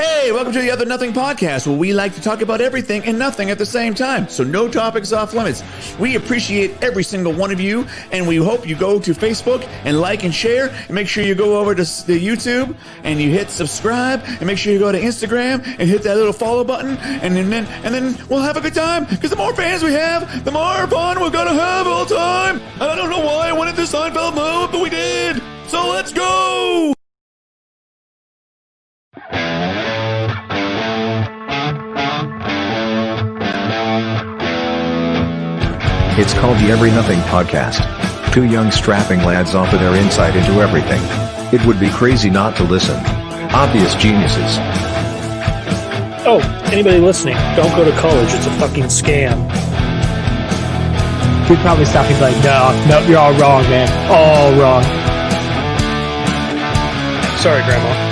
Hey, welcome to the EveryNothing Podcast, where we like to talk about everything and nothing at the same time. So no topics off limits. We appreciate every single one of you, and we hope you go to Facebook and like and share. And make sure you go over to the YouTube and you hit subscribe. And make sure you go to Instagram and hit that little follow button. And then we'll have a good time. Because the more fans we have, the more fun we're gonna have all the time. And I don't know why I went into Seinfeld mode, but we did. So let's go. It's called the EveryNothing Podcast. Two young strapping lads offer their insight into everything. It would be crazy not to listen. Obvious geniuses. Oh, anybody listening, don't go to college. It's a fucking scam. We'd probably stop and be like, no, you're all wrong, man. All wrong. Sorry, Grandma.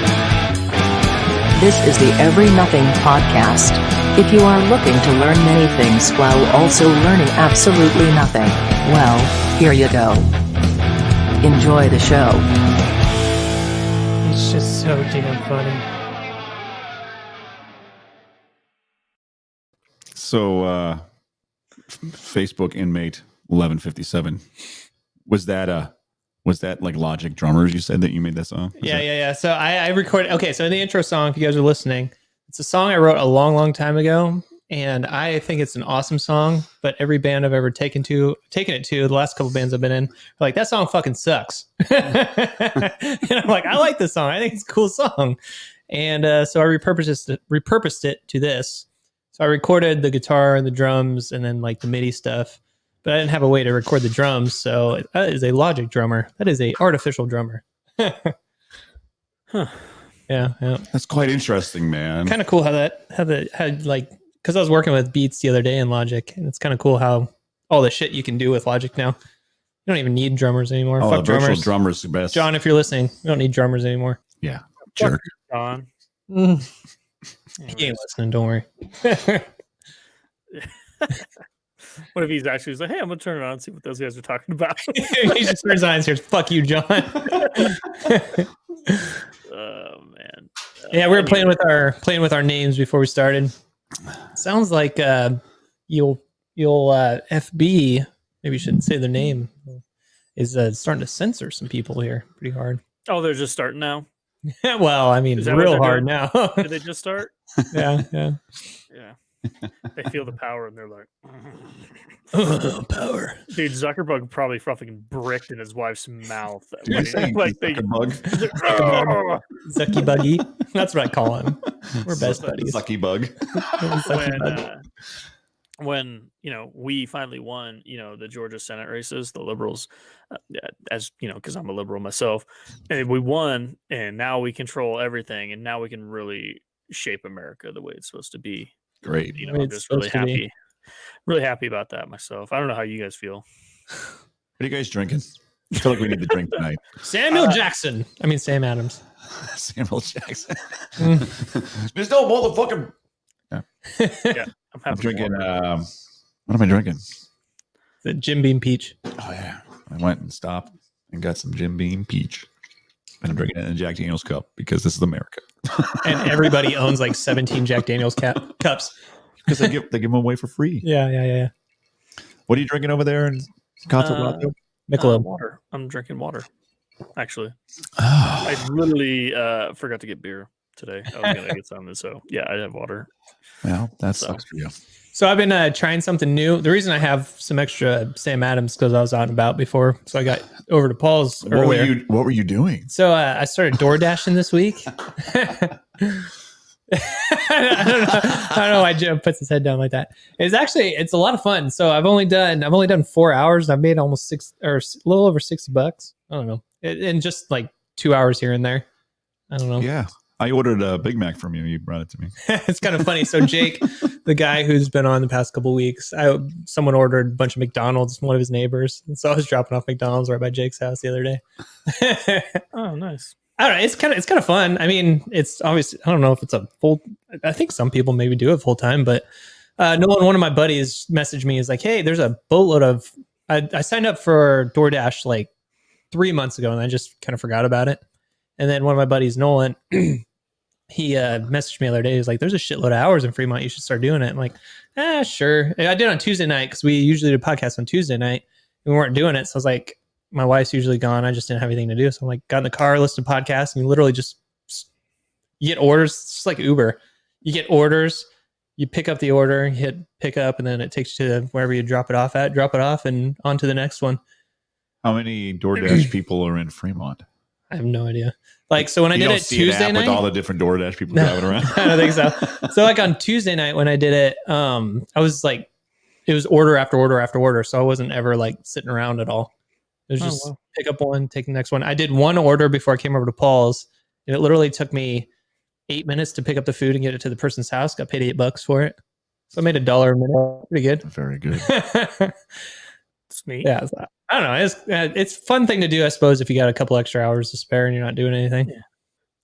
This is the EveryNothing Podcast. If you are looking to learn many things while also learning absolutely nothing, well, here you go. Enjoy the show. It's just so damn funny. So, Facebook inmate 1157. Was that like Logic Drummers? You said that you made that song? Yeah. So I recorded. Okay, so in the intro song, if you guys are listening, it's a song I wrote a long time ago, and I think it's an awesome song. But every band I've ever taken it to, the last couple bands I've been in, are like, that song fucking sucks. And I'm like, I like this song. I think it's a cool song. And so I repurposed it to this. So I recorded the guitar and the drums and then like the MIDI stuff, but I didn't have a way to record the drums. So that is a Logic drummer. That is a artificial drummer. Huh. Yeah. That's quite interesting, man. Kind of cool how like, because I was working with beats the other day in Logic, and it's kind of cool how all the shit you can do with Logic now. You don't even need drummers anymore. Oh, Fuck the virtual drummers. drummers the best. John, if you're listening, we don't need drummers anymore. Yeah, jerk. John. He ain't listening. Don't worry. What if he's actually like, hey, I'm gonna turn around and see what those guys are talking about? He just turns on and says, "Fuck you, John." Oh man. Yeah, we were playing with our names before we started. Sounds like you'll FB, maybe you shouldn't say the name, is starting to censor some people here pretty hard. Oh, they're just starting now. Well, I mean, Is that real what they're hard doing? now. Did they just start? Yeah. Yeah. They feel the power and they're like, Power. dude, Zuckerberg probably fucking bricked in his wife's mouth. Zucky Buggy. That's what I call him. We're best buddies. Sucky Bug. When we finally won, the Georgia Senate races, the liberals, as you know, because I'm a liberal myself, and we won, and now we control everything, and now we can really shape America the way it's supposed to be. Great. I'm just really happy about that myself. I don't know how you guys feel. What are you guys drinking? I feel like we need to drink tonight. Samuel Jackson. I mean, Sam Adams. Samuel Jackson. There's no motherfucking. Yeah, I'm drinking. What am I drinking? The Jim Beam Peach. Oh yeah, I went and stopped and got some Jim Beam Peach, and I'm drinking it in a Jack Daniel's cup because this is America. And everybody owns like 17 Jack Daniel's cups because they give them away for free. Yeah. What are you drinking over there in Colorado? Michelob. Water. I'm drinking water. Actually, Oh. I literally forgot to get beer today. I was gonna get some, so yeah, I have water. Well, that sucks for you. So I've been trying something new. The reason I have some extra Sam Adams because I was out and about before. So I got over to Paul's earlier. What were you doing? So I started door dashing this week. I don't know why Joe puts his head down like that. It's a lot of fun. So I've only done 4 hours. And I've made almost a little over $60. I don't know, in just like 2 hours here and there. I don't know. Yeah. I ordered a Big Mac from you. You brought it to me. It's kind of funny. So Jake, the guy who's been on the past couple of weeks, someone ordered a bunch of McDonald's from one of his neighbors. And so I was dropping off McDonald's right by Jake's house the other day. Oh, nice. I don't know. It's kind of fun. I mean, it's obviously, I don't know if it's a full, I think some people maybe do it full time, but one of my buddies messaged me is like, hey, there's a boatload of, I signed up for DoorDash like 3 months ago and I just kind of forgot about it. And then one of my buddies, Nolan, he messaged me the other day. He was like, "There's a shitload of hours in Fremont. You should start doing it." I'm like, sure. And I did on Tuesday night because we usually do podcasts on Tuesday night. We weren't doing it, so I was like, my wife's usually gone. I just didn't have anything to do, so I'm like, got in the car, listened to podcasts, and you literally just you get orders. It's just like Uber. You get orders. You pick up the order, you hit pick up, and then it takes you to wherever you drop it off at. Drop it off, and on to the next one. How many DoorDash people are in Fremont? I have no idea. Like, so when I did it Tuesday night, with all the different DoorDash people driving around. I don't think so. So like on Tuesday night when I did it, I was like, it was order after order after order. So I wasn't ever like sitting around at all. It was just pick up one, take the next one. I did one order before I came over to Paul's, and it literally took me 8 minutes to pick up the food and get it to the person's house. Got paid $8 for it. So I made $1 a minute. Pretty good. Very good. It's neat. Yeah. So, I don't know. It's a fun thing to do, I suppose, if you got a couple extra hours to spare and you're not doing anything.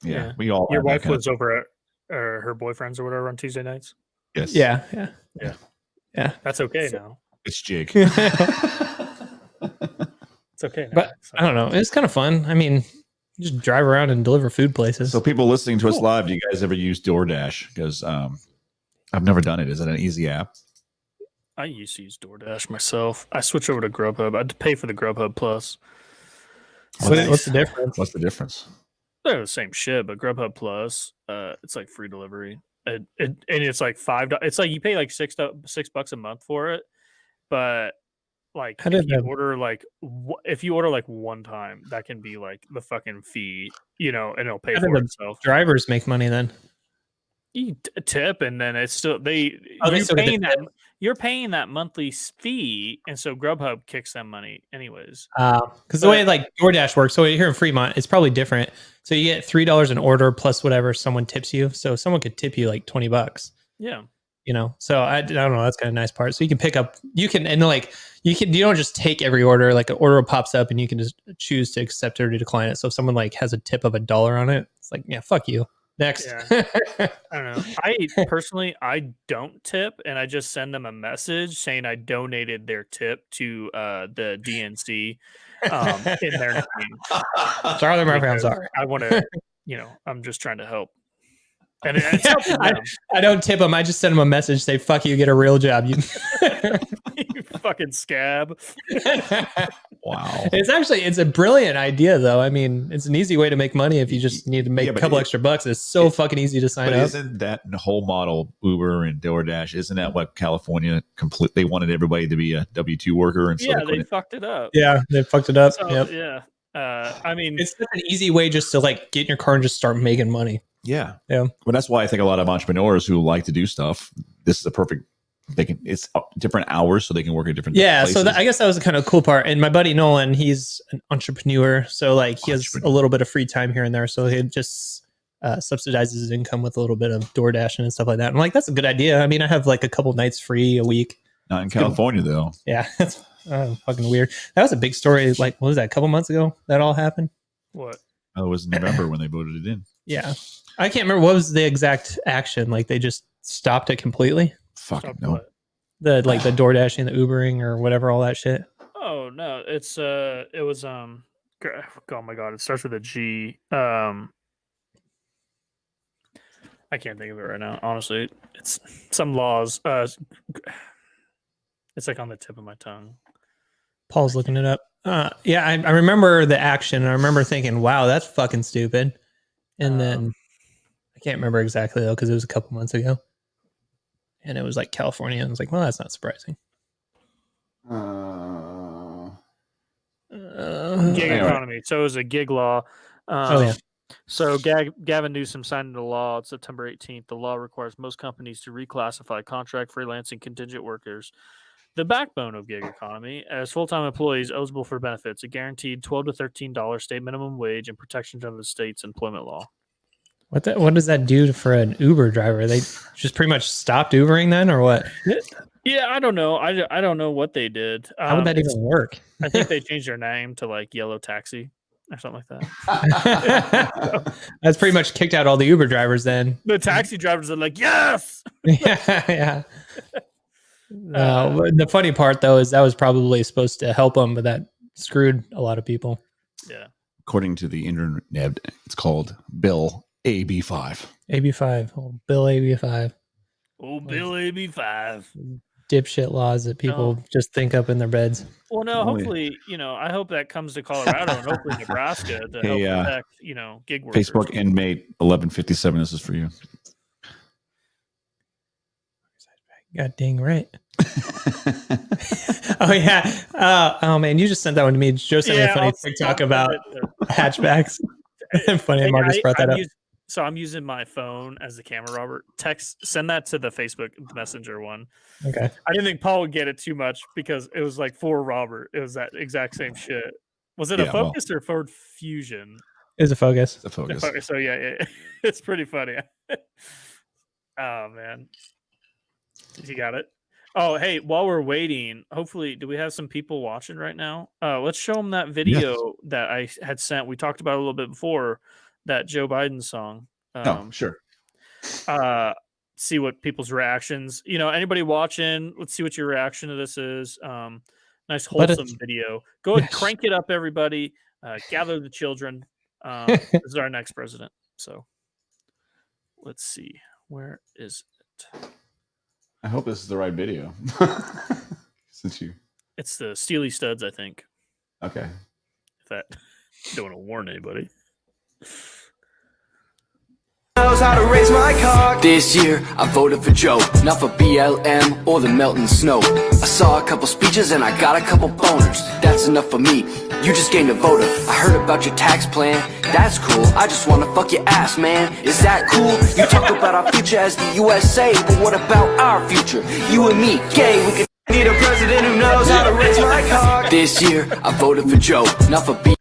Yeah. We all. Your wife lives over at her boyfriend's or whatever on Tuesday nights. Yes. Yeah. That's okay now. It's Jake. It's okay now. But I don't know. It's kind of fun. I mean, you just drive around and deliver food places. So people listening to us live, do you guys ever use DoorDash? Because I've never done it. Is it an easy app? I used to use DoorDash myself. I switched over to Grubhub. I had to pay for the Grubhub Plus. What's the difference? What's the difference? They're the same shit, but Grubhub Plus, it's like free delivery. And it's like $5. It's like you pay like $6 a month for it, but like if you order like one time, that can be like the fucking fee, and it'll pay for itself. Drivers make money then. You tip, and then it's still you're paying that monthly fee, and so Grubhub kicks them money anyways. Because the way like DoorDash works, so here in Fremont, it's probably different. So you get $3 an order plus whatever someone tips you. So someone could tip you like $20. Yeah. So I don't know. That's kind of a nice part. So you can pick up, you don't just take every order, like an order pops up and you can just choose to accept it or to decline it. So if someone like has a tip of $1 on it, it's like, yeah, fuck you. Next. Yeah. I don't know. I don't tip, and I just send them a message saying I donated their tip to the DNC in their name. Sorry, I'm sorry. I want to, I'm just trying to help. And it's helping them. I don't tip them. I just send them a message, say, fuck you, get a real job. You fucking scab. Wow. It's a brilliant idea, though. I mean, it's an easy way to make money if you just need to make a couple extra bucks. It's so fucking easy to sign up. Isn't that the whole model, Uber and DoorDash, isn't that what California they wanted everybody to be a W-2 worker? And so they fucked it up. Yeah, they fucked it up. So, yep. Yeah. I mean, it's such an easy way just to like get in your car and just start making money. Yeah. Well, that's why I think a lot of entrepreneurs who like to do stuff, this is a perfect. It's different hours, so they can work at different. Yeah. places. So I guess that was the kind of cool part. And my buddy Nolan, he's an entrepreneur, so like he has a little bit of free time here and there, so he just subsidizes his income with a little bit of DoorDash and stuff like that. I'm like, that's a good idea. I mean, I have like a couple nights free a week. Not in California, though. Yeah, that's fucking weird. That was a big story. Like, what was that? A couple months ago that all happened. What? Oh, it was November when they voted it in. Yeah, I can't remember what was the exact action. Like, they just stopped it completely. Fucking no. The DoorDashing, the Ubering, or whatever, all that shit. Oh no, it was oh my god, it starts with a G. I can't think of it right now. Honestly, it's some laws. It's like on the tip of my tongue. Paul's looking it up. Yeah, I remember the action. I remember thinking, "Wow, that's fucking stupid." And then I can't remember exactly though because it was a couple months ago. And it was like California. And I was like, well, that's not surprising. Gig economy. So it was a gig law. So Gavin Newsom signed into law on September 18th. The law requires most companies to reclassify contract, freelance, and contingent workers, the backbone of gig economy, as full-time employees eligible for benefits, a guaranteed $12 to $13 state minimum wage, and protections under the state's employment law. What does that do for an Uber driver? They just pretty much stopped Ubering then, or what? Yeah, I don't know. I don't know what they did. How would that even work? I think they changed their name to like Yellow Taxi or something like that. That's pretty much kicked out all the Uber drivers then. The taxi drivers are like, yes. Yeah. The funny part though is that was probably supposed to help them, but that screwed a lot of people. Yeah. According to the internet, it's called Bill AB5. AB5. Oh, Bill AB5. Oh, Bill AB5. Dipshit laws that people just think up in their beds. Well, no, Oh, yeah. hopefully, I hope that comes to Colorado and hopefully Nebraska to Hey, help protect, gig workers. Facebook inmate 1157. This is for you. God dang right. Oh yeah. Oh man, you just sent that one to me. Joe sent me a funny TikTok about hatchbacks. Funny, Hey, Marcus brought that up. So I'm using my phone as the camera, Robert. Send that to the Facebook Messenger one. Okay. I didn't think Paul would get it too much because it was like for Robert. It was that exact same shit. Was it a Focus or Ford Fusion? It was a Focus. It's a Focus. So yeah, it's pretty funny. Oh man. You got it. Oh, hey, while we're waiting, hopefully, do we have some people watching right now? Let's show them that video that I had sent. We talked about it a little bit before, that Joe Biden song. Sure. See what people's reactions. Anybody watching, let's see what your reaction to this is. Nice wholesome video. Go ahead, crank it up, everybody. Gather the children. This is our next president. So let's see. Where is it? I hope this is the right video. It's the Steely Studs, I think. Okay. If that don't want to warn anybody. Knows how to raise my cock. This year I voted for Joe, not for BLM or the melting snow. I saw a couple speeches and I got a couple boners. That's enough for me. You just gained a voter. I heard about your tax plan. That's cool. I just wanna fuck your ass, man. Is that cool? You talk about our future as the USA, but what about our future? You and me, gay. We could need a president who knows how to raise my cock. This year I voted for Joe, not for BLM.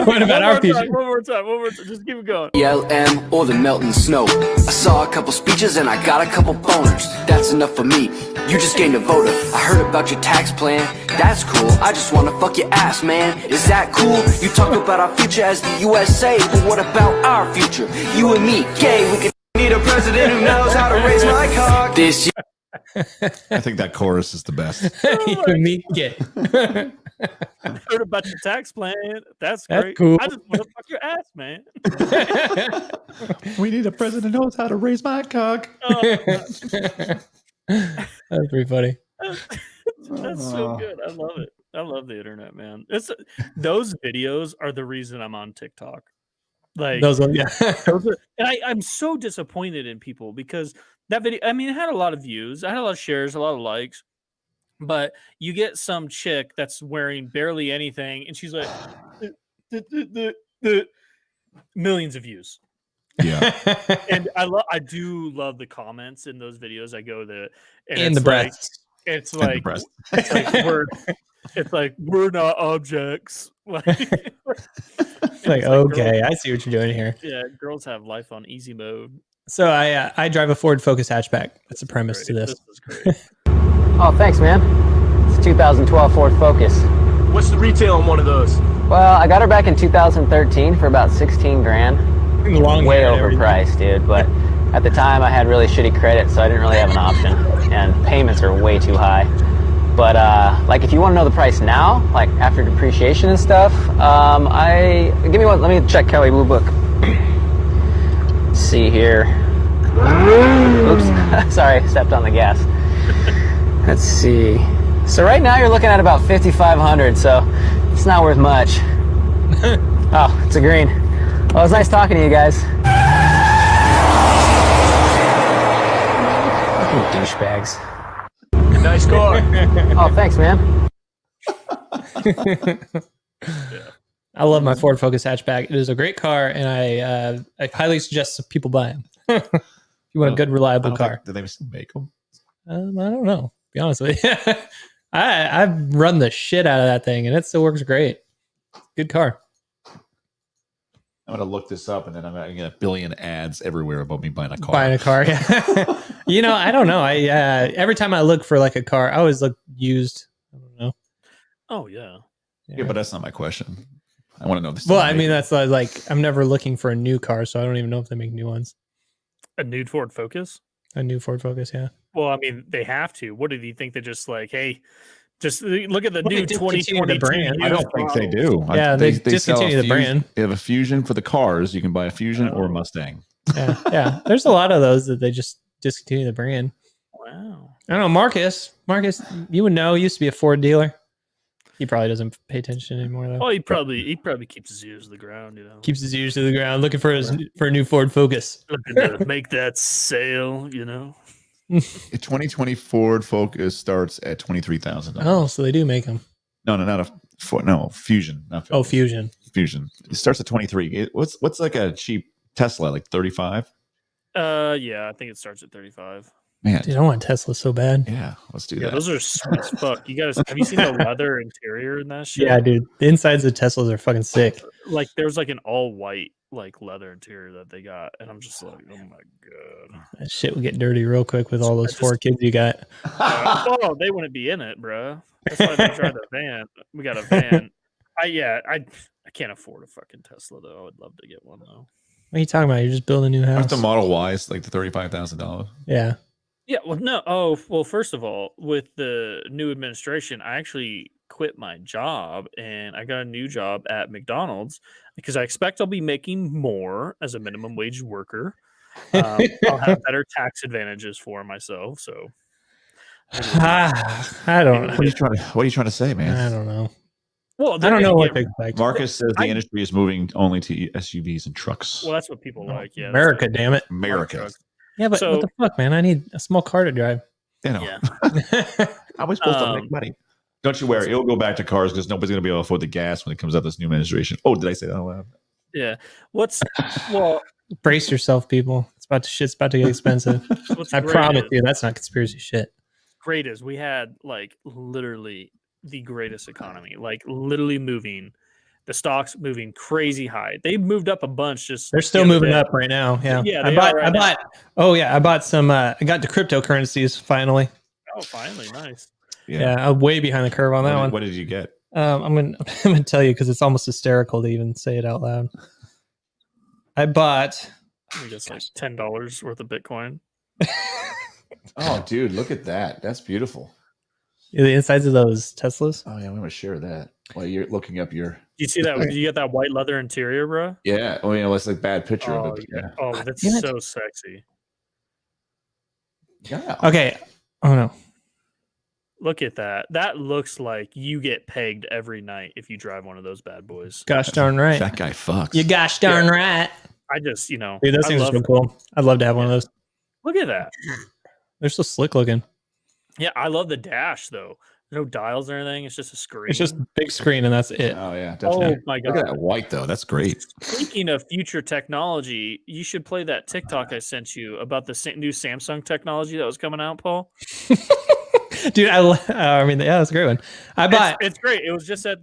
What about our future? One more time. Just keep it going. BLM or the melting snow. I saw a couple speeches and I got a couple boners. That's enough for me. You just gained a voter. I heard about your tax plan. That's cool. I just wanna fuck your ass, man. Is that cool? You talk about our future as the USA, but what about our future? You and me, gay. We could need a president who knows how to raise my cock. This year. I think that chorus is the best. You and me, get. Heard about your tax plan. That's great. Cool. I just want to fuck your ass, man. We need a president who knows how to raise my cock. That's pretty funny. That's so good. I love it. I love the internet, man. Those videos are the reason I'm on TikTok. Like Those ones, yeah. and I'm so disappointed in people because that video, I mean, it had a lot of views, I had a lot of shares, a lot of likes, but you get some chick that's wearing barely anything, and she's like, millions of views. Yeah. And I do love the comments in those videos. I go there, And the breasts. It's like we're not objects. Like, okay, I see what you're doing here. Yeah, girls have life on easy mode. So I drive a Ford Focus hatchback. That's the premise to this. This is great. Oh, thanks, man. It's a 2012 Ford Focus. What's the retail on one of those? Well, I got her back in 2013 for about 16 grand. Long Way hair and everything. overpriced, dude. But at the time, I had really shitty credit, so I didn't really have an option. And payments are way too high. But like, if you want to know the price now, like after depreciation and stuff, let me check Kelly Blue Book. Let's see here. Oops, sorry, stepped on the gas. Let's see. So right now you're looking at about 5,500, so it's not worth much. Oh, it's a green. Well, it's nice talking to you guys. Fucking douchebags. Nice car. Oh, thanks, man. I love my Ford Focus hatchback. It is a great car, and I highly suggest people buy them. If you want a good, reliable car. Do they still make them? I don't know. To be honest with you, I've run the shit out of that thing, and it still works great. Good car. I'm going to look this up, and then I'm going to get a billion ads everywhere about me buying a car. Buying a car, yeah. I don't know. Every time I look for like a car, I always look used. I don't know. Oh yeah. Yeah, but that's not my question. I want to know this. Well, I mean, that's like I'm never looking for a new car, so I don't even know if they make new ones. A new Ford Focus? A new Ford Focus, yeah. Well, I mean, they have to. What did you think? They're just like, hey, Just look at the Well, they new discontinued the 2022. brand. I don't think they do. Yeah, they sell a discontinued the Fusion- brand. They have a Fusion for the cars. You can buy a Fusion or a Mustang. Yeah. There's a lot of those that they just discontinue the brand. Wow. I don't know, Marcus, you would know. He used to be a Ford dealer. He probably doesn't pay attention anymore though. Oh, he probably keeps his ears to the ground, you know. Keeps his ears to the ground, looking for a new Ford Focus. Looking to make that sale, you know. A 2020 Ford Focus starts at $23,000. Oh, so they do make them. No, not a Ford. No, Fusion. Not Focus. Oh, Fusion. Fusion. It starts at 23. What's like a cheap Tesla? Like 35? Yeah, I think it starts at 35. Man, Dude, I want Tesla so bad. yeah, let's do Yeah, that. those are sweet as fuck. You guys, have you seen the leather interior in that shit? Yeah, dude. The insides of Teslas are fucking sick. Like there's like an all white like leather interior that they got, and I'm just like, oh my god. That shit would get dirty real quick with all those four kids you got. Oh, they wouldn't be in it, bro. That's why they drive the van. We got a van. I can't afford a fucking Tesla though. I would love to get one though. What are you talking about? You're just building a new Aren't house. the Model Ys like the $35,000? Yeah. Yeah, well, no. Oh, well, first of all, with the new administration, I actually quit my job and I got a new job at McDonald's because I expect I'll be making more as a minimum wage worker. I'll have better tax advantages for myself. So, I don't know. What are you trying to say, man? I don't know. well, I they're don't know gonna what get- to expect. Marcus says the industry is moving only to SUVs and trucks. Well, that's what people like. Yeah, that's America, it. damn it. America. Trucks. Yeah, but So- what the fuck, man? I need a small car to drive. You know, Yeah. how am I supposed to make money? Don't you worry, it'll go back to cars because nobody's going to be able to afford the gas when it comes out this new administration. Oh, did I say that out loud? Yeah. Well, Brace yourself, people. Shit's about to get expensive. what's I great promise is- you, that's not conspiracy shit. great is we had like literally the greatest economy, like literally moving the stocks moving crazy high. They moved up a bunch. Just They're still the other moving day. up right now. Yeah. Yeah, I they bought are right I now. bought oh yeah, I bought some I got the cryptocurrencies finally. Oh, finally, nice. Yeah, I'm way behind the curve on that one. What did you get? I'm gonna tell you because it's almost hysterical to even say it out loud. I bought I think it's like $10 worth of Bitcoin. Oh, dude, look at that. That's beautiful. the insides of those Teslas. Oh, yeah, we want to share that while you're looking up your. You see that? You get that white leather interior, bro? Yeah. Oh, yeah, it's like a bad picture Oh, of it. yeah. Oh, that's damn it. so sexy. Yeah. Okay. Oh no. Look at that. That looks like you get pegged every night if you drive one of those bad boys. Gosh darn right. That guy fucks. You gosh darn right. I just, Dude, those I things are love so cool. I'd love to have one of those. Look at that. They're so slick looking. Yeah, I love the dash though. No dials or anything. It's just a screen. It's just a big screen and that's it. Oh, yeah, Oh definitely. my Look at god. that white, though. That's great. Speaking of future technology, you should play that TikTok I sent you about the new Samsung technology that was coming out, Paul. Dude, I mean, yeah, that's a great one. I bought. It's great. It was just at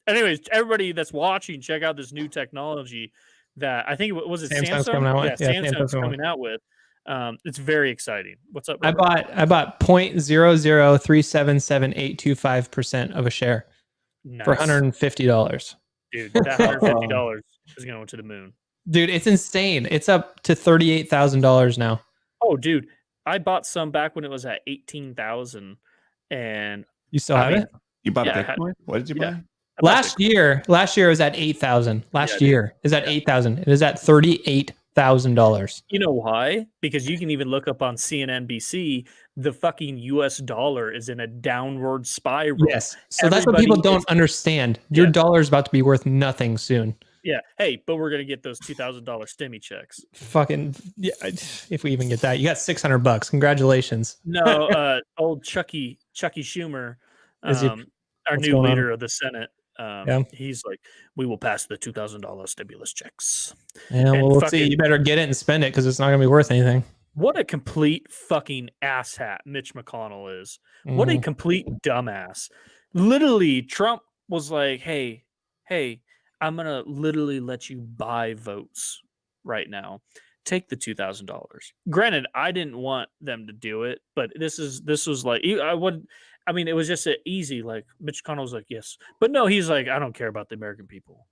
anyways, everybody that's watching, check out this new technology that I think was it Samsung's Samsung? coming out with? Yeah, Yeah, Samsung's Samsung's coming coming out with. It's very exciting. What's up, I brother? bought 0.003778225% of a share for Nice. $150. Dude, that $150 is going to the moon. Dude, it's insane. It's up to $38,000 now. Oh, dude, I bought some back when it was at 18,000, and You still I have mean, it? You bought Yeah, a Bitcoin? What did you yeah. buy? I bought Last year it was at 8,000. Last Yeah, year is at 8,000. It is at $38,000. You know why? Because you can even look up on CNNBC, the fucking US dollar is in a downward spiral. Yes. So that's what people don't understand. Your Yeah. dollar is about to be worth nothing soon. Yeah. Hey, but we're going to get those $2,000 stimmy checks. Fucking yeah, if we even get that. You got $600. Congratulations. No, old Chucky Schumer, Is he- our what's new going on? leader of the Senate. Yeah. He's like, we will pass the $2,000 stimulus checks. Yeah, And well, we'll see. fucking- You better get it and spend it because it's not going to be worth anything. What a complete fucking asshat Mitch McConnell is. What a Mhm. complete dumbass. Literally, Trump was like, hey, I'm going to literally let you buy votes right now. Take the $2,000. Granted, I didn't want them to do it, but this was like, I mean, it was just easy. Like Mitch McConnell was like, yes, but no, he's like, I don't care about the American people.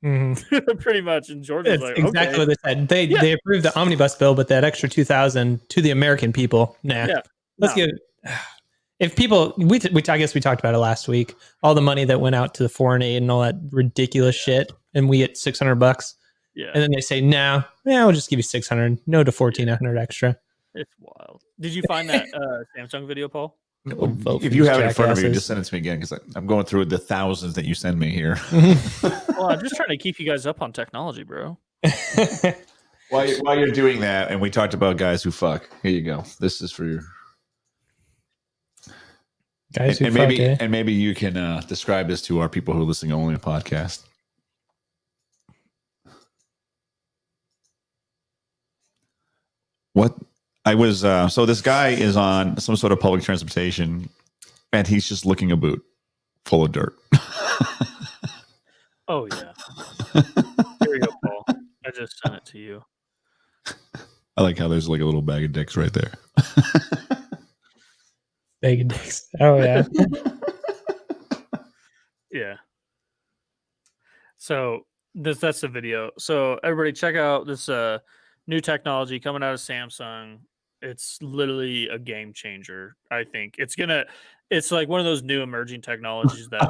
Mhm. Pretty much. And George was That's like, exactly okay. what they said. They Yeah. they approved the omnibus bill, but that extra $2,000 to the American people, nah. Yeah. Let's No. give. If people, I guess we talked about it last week, all the money that went out to the foreign aid and all that ridiculous shit, and we get $600. Yeah. And then they say, no, we'll just give you 600, no to 1,400 extra. It's wild. Did you find that Samsung video, Paul? If you have it in front of you, just send it to me again because I'm going through the thousands that you send me here. Well, I'm just trying to keep you guys up on technology, bro. While you're doing that, and we talked about guys who fuck. Here you go. This is for your guys who and fuck. Maybe you can describe this to our people who are listening only to podcast. What I was so this guy is on some sort of public transportation, and he's just licking a boot full of dirt. Oh yeah. Here we go, Paul. I just sent it to you. I like how there's like a little bag of dicks right there. Bag of dicks. Oh yeah. Yeah. So that's the video. So everybody check out this new technology coming out of Samsung. It's literally a game changer. I think it's like one of those new emerging technologies that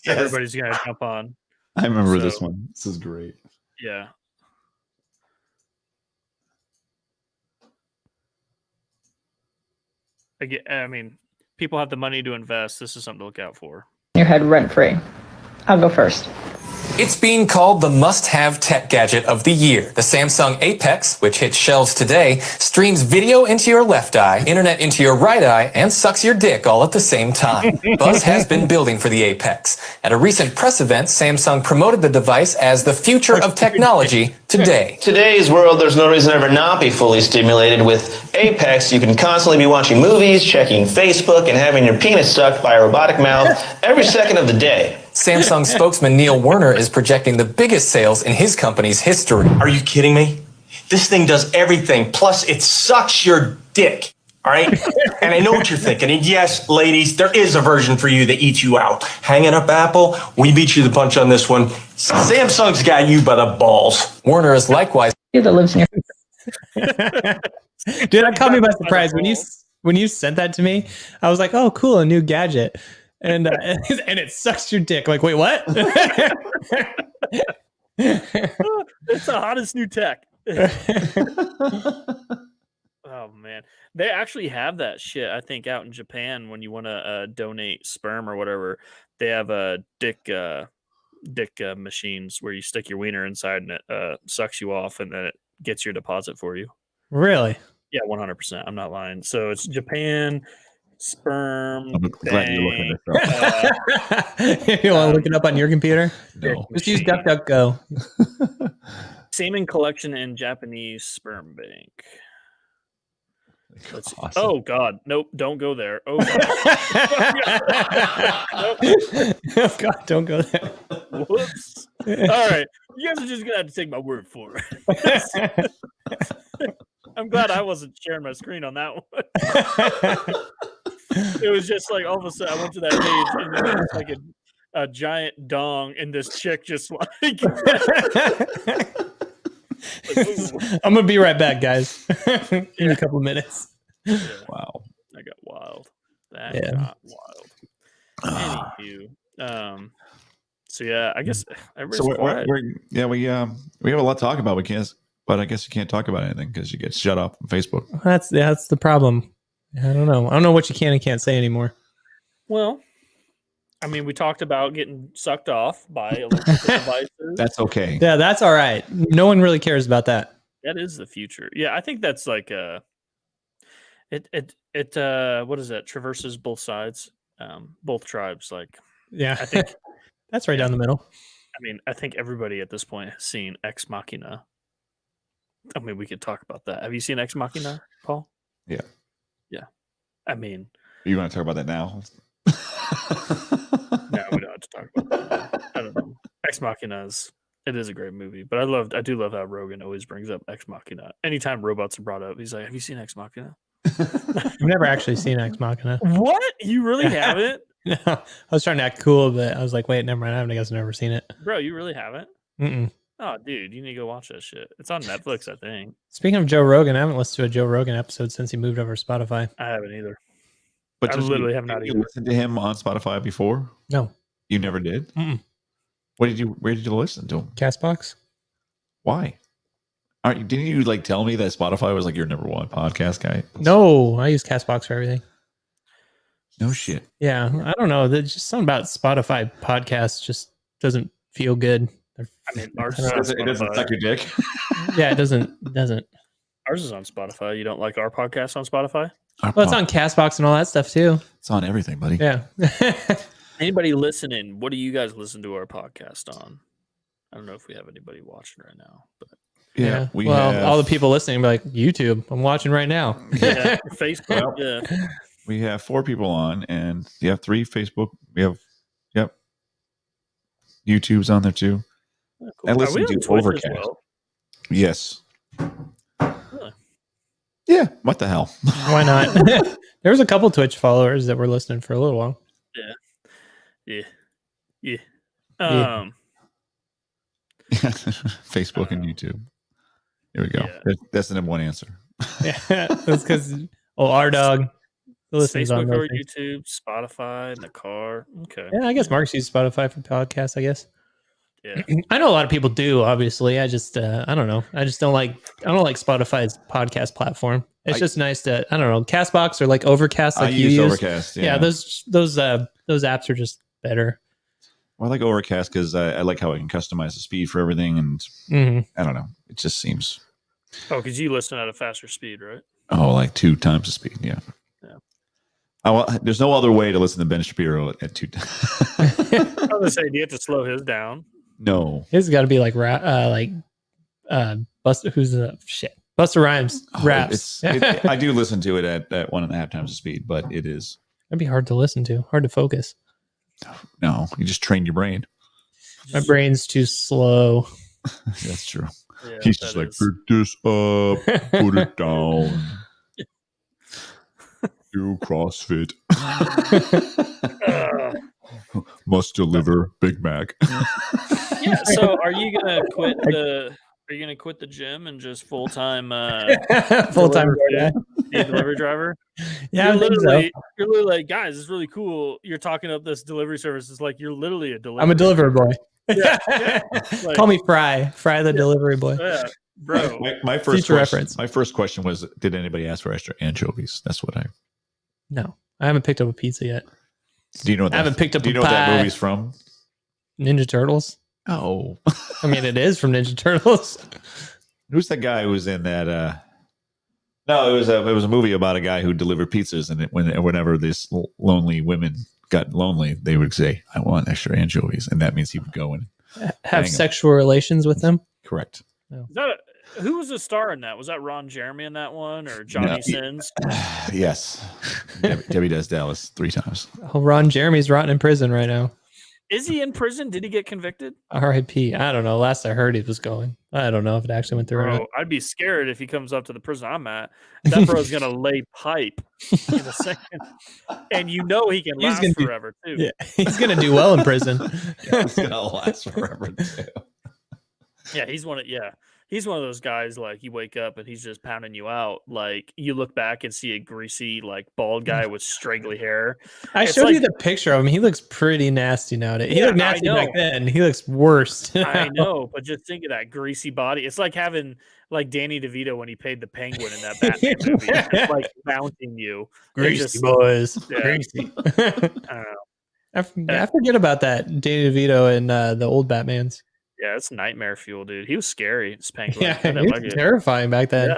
everybody's gonna jump on. I remember this one. This is great. Yeah. I mean, people have the money to invest. This is something to look out for. Your head rent free. I'll go first. It's being called the must-have tech gadget of the year. The Samsung Apex, which hits shelves today, streams video into your left eye, internet into your right eye, and sucks your dick all at the same time. Buzz has been building for the Apex. At a recent press event, Samsung promoted the device as the future of technology today. Today's world, there's no reason to ever not be fully stimulated. With Apex, you can constantly be watching movies, checking Facebook, and having your penis sucked by a robotic mouth every second of the day. Samsung spokesman Neil Werner is projecting the biggest sales in his company's history. Are you kidding me? This thing does everything, plus it sucks your dick, all right? And I know what you're thinking. And yes, ladies, there is a version for you that eats you out. Hanging up Apple, we beat you the punch on this one. Samsung's got you by the balls. Werner is likewise... That lives near. Dude, that caught me by surprise. When you sent that to me, I was like, oh, cool, a new gadget. And it sucks your dick. Like, wait, what? It's the hottest new tech. Oh man, they actually have that shit. I think out in Japan, when you want to donate sperm or whatever, they have dick machines where you stick your wiener inside and it sucks you off, and then it gets your deposit for you. Really? Yeah, 100%. I'm not lying. So it's Japan. Sperm. I'm glad you're looking at this. You want to look it up on your computer? No. Just use DuckDuckGo. Semen collection and Japanese sperm bank. Let's awesome. Oh God, nope! Don't go there. Oh God, Nope. Oh God, don't go there. Whoops! All right, you guys are just gonna have to take my word for it. I'm glad I wasn't sharing my screen on that one. It was just like all of a sudden I went to that page and then it was like a giant dong, and this chick just like. I'm gonna be right back, guys. Give me a couple of minutes. Yeah. Wow, that got wild. That got wild. Anywho, so yeah, I guess everybody's quiet. We have a lot to talk about. We can't, but I guess you can't talk about anything because you get shut off on Facebook. That's the problem. I don't know what you can and can't say anymore. Well, I mean, we talked about getting sucked off by electrical devices. That's okay. Yeah, that's all right. No one really cares about that. That is the future. Yeah, I think that's like what is that? Traverses both sides, both tribes. Like, yeah, I think that's right down the middle. I mean, I think everybody at this point has seen Ex Machina. I mean, we could talk about that. Have you seen Ex Machina, Paul? Yeah. Yeah. I mean, you want to talk about that now? No, we don't have to talk about that. I don't know. Ex Machina is a great movie, but I do love how Rogan always brings up Ex Machina. Anytime robots are brought up, he's like, "Have you seen Ex Machina?" I've never actually seen Ex Machina. What? You really haven't? No, I was trying to act cool, but I was like, wait, never mind. I guess I've never seen it. Bro, you really haven't? Mm-mm. Oh, dude, you need to go watch that shit. It's on Netflix, I think. Speaking of Joe Rogan, I haven't listened to a Joe Rogan episode since he moved over to Spotify. I haven't either. I literally have not Did you either. listen to him on Spotify before? No. You never did? Mm-mm. Where did you listen to him? Castbox. Why? Didn't you like tell me that Spotify was like your number one podcast guy? No, I use Castbox for everything. No shit. Yeah, I don't know. There's just something about Spotify podcasts just doesn't feel good. I mean, ours I don't is know. on It doesn't Spotify. suck your dick. Yeah, it doesn't. Ours is on Spotify. You don't like our podcast on Spotify? Well, it's on Castbox and all that stuff too. It's on everything, buddy. Yeah. Anybody listening? What do you guys listen to our podcast on? I don't know if we have anybody watching right now, but Yeah. All the people listening be like, YouTube, I'm watching right now. yeah, Facebook. Yeah. We have 4 people on, and 3 Facebook. We have, YouTube's on there too. Cool. I Are listen we to on Twitch as Overcast. well? Yes. Really? Yeah. What the hell? Why not? There was a couple Twitch followers that were listening for a little while. Yeah. Yeah. Facebook and YouTube. Here we go. Yeah. That's the number one answer. Yeah, that's because our dog listens on Facebook those or things. YouTube, Spotify, in the car. Okay. Yeah, I guess Mark's used Spotify for podcasts. I guess. Yeah. I know a lot of people do. Obviously, I just I don't know. I just don't like Spotify's podcast platform. It's just nice to I don't know. Castbox or like Overcast. Like I you use use. Overcast. Yeah, those apps are just better. Well, I like Overcast because I like how I can customize the speed for everything, and I don't know. It just seems because you listen at a faster speed, right? like 2 times the speed. Yeah. There's no other way to listen to Ben Shapiro at 2 times. I was gonna say, do you have to slow his down? No. It's got to be like Buster. Buster Rhymes raps. I do listen to it at 1.5 times the speed, but it is. That'd be hard to listen to. Hard to focus. No, you just train your brain. My brain's too slow. That's true. Yeah, He's just like, pick this up, put it down. Do CrossFit. Must deliver Big Mac. Yeah. So, are you gonna quit the gym and just full time delivery driver? Yeah, you're literally like, guys, it's really cool. You're talking up this delivery service. It's like you're literally a delivery. I'm a delivery boy. Yeah. Like, call me Fry the delivery boy. Yeah, bro. My first Future question, reference. My first question was, did anybody ask for extra anchovies? That's what I. No, I haven't picked up a pizza yet. Do you know? What I haven't picked up. Do you know a what that pie. movie's from? Ninja Turtles. Oh, I mean, it is from Ninja Turtles. Who's that guy who was in that? No, it was a movie about a guy who delivered pizzas, and whenever this lonely women got lonely, they would say, "I want extra anchovies," and that means he would go and have sexual relations with them. Correct. Is that who was the star in that? Was that Ron Jeremy in that one or Johnny Sins? Yes. Debbie Does Dallas 3 times. Oh, Ron Jeremy's rotting in prison right now. Is he in prison? Did he get convicted? R.I.P. I don't know. Last I heard, he was going. I don't know if it actually went through. Or Bro, not. I'd be scared if he comes up to the prison I'm at. That bro's gonna lay pipe in a second, and he can He's last gonna forever too. Yeah, he's gonna do well in prison. It's gonna last forever too. Yeah, he's one of those guys, like, you wake up and he's just pounding you out. Like, you look back and see a greasy, like, bald guy with straggly hair. I It's showed like, you the picture of him. He looks pretty nasty nowadays. He Yeah, looked I nasty know. back then. He looks worse. I know, but just think of that greasy body. It's like having, like, Danny DeVito when he played the Penguin in that Batman movie. It's just, like, mounting you. Greasy boys. Yeah. Greasy. I don't know. I forget about that. Danny DeVito and the old Batmans. Yeah, it's nightmare fuel, dude. He was scary. This Penguin. Yeah, I he didn't was like it. terrifying back then.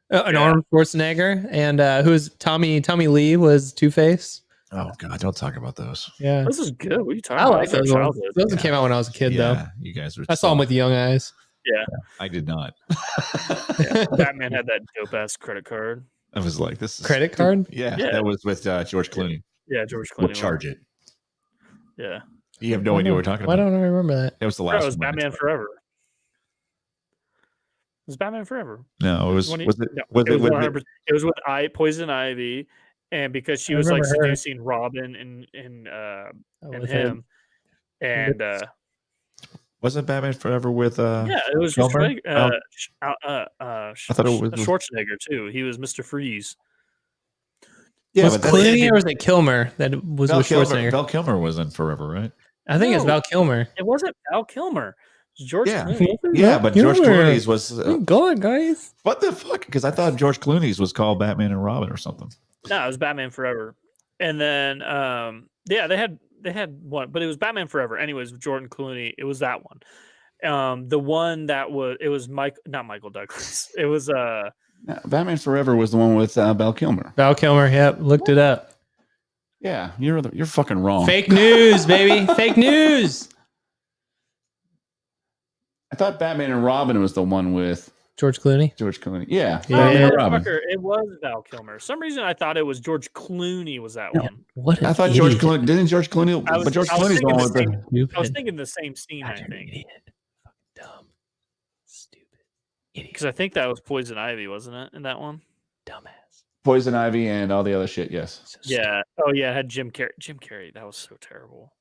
Yeah. And Arnold Schwarzenegger and who's Tommy Lee was Two-Face. Oh God, don't talk about those. Yeah, This is good. What are you talking I about? like That's those our ones. childhood. Those came out when I was a kid, though. You guys were. I saw them with young eyes. Yeah. I did not. Yeah. Batman had that dope ass credit card. I was like, this is Credit card? Yeah, Yeah. that was with George Clooney. Yeah, George Clooney. We'll charge it. Yeah. You have no idea what we're talking Why about. don't I remember that? That was the Bro, last it was one. Batman Forever. It was Batman Forever. No, it was. When he- Was it? no, Was it it? was Was 100%. It was with Poison Ivy, and because she I was like remember her. seducing Robin and with him, and Wasn't Batman Forever with? yeah, it was Kilmer? Schwarzenegger, I thought it was- Schwarzenegger too. He was Mr. Freeze. Yeah, was but that's- Clooney or was it Kilmer that was Val with Kilmer, Schwarzenegger? Val Kilmer was in Forever, right? I think it's No. Val Kilmer. It wasn't Val Kilmer. It was George Yeah. Clooney. Yeah, but George Kilmer. Clooney's was Go on, guys. what the fuck? Because I thought George Clooney's was called Batman and Robin or something. No, it was Batman Forever. And then yeah, they had one, but it was Batman Forever. Anyways, with Jordan Clooney, it was that one. The one that was not Michael Douglas. It was Batman Forever was the one with Val Kilmer. Val Kilmer. Yep, looked it up. Yeah, you're fucking wrong. Fake news, baby. Fake news. I thought Batman and Robin was the one with George Clooney. George Clooney. Yeah, Yeah. Batman and Robin. motherfucker, it was Val Kilmer. For some reason I thought it was George Clooney was that one. What? I thought George Clooney didn't George Clooney, I was- but George I was Clooney's the thinking one with the the. I was thinking the same scene, I think. Dumb. Stupid. Because I think that was Poison Ivy, wasn't it, in that one? Dumbass. Poison Ivy and all the other shit. Yes. Yeah. Oh yeah, it had Jim Carrey. Jim Carrey, that was so terrible.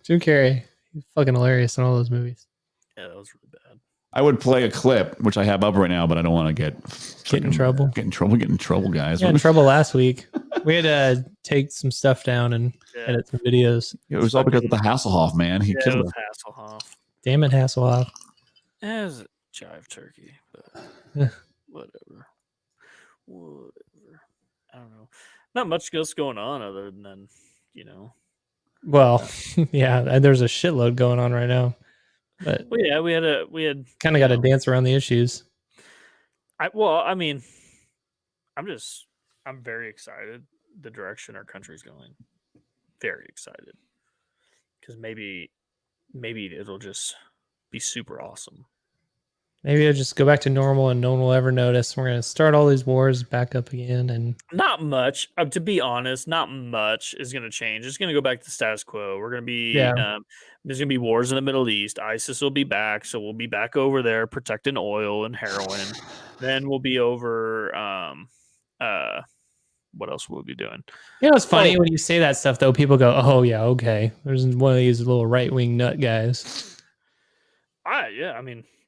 Jim Carrey. He's fucking hilarious in all those movies. Yeah, that was really bad. I would play a clip, which I have up right now, but I don't want to get in trouble. Get in trouble, guys. Got in trouble last week. We had to take some stuff down and edit some videos. It was all because of the Hasselhoff man. He Yeah, it killed was him. Hasselhoff. Damn it, Hasselhoff. It was a jive turkey, but Yeah. whatever. I don't know. Not much else going on other than, Well, yeah, there's a shitload going on right now. But Well, yeah, we had kind of got to dance around the issues. I'm very excited the direction our country's going. Very excited. Because maybe it'll just be super awesome. Maybe I'll just go back to normal and no one will ever notice. We're going to start all these wars back up again. And Not much, to be honest, not much is going to change. It's going to go back to the status quo. We're going to be, there's going to be wars in the Middle East. ISIS will be back. So we'll be back over there protecting oil and heroin. Then we'll be over, what else will we be doing? it's funny when you say that stuff, though. People go, oh, yeah, okay. There's one of these little right-wing nut guys.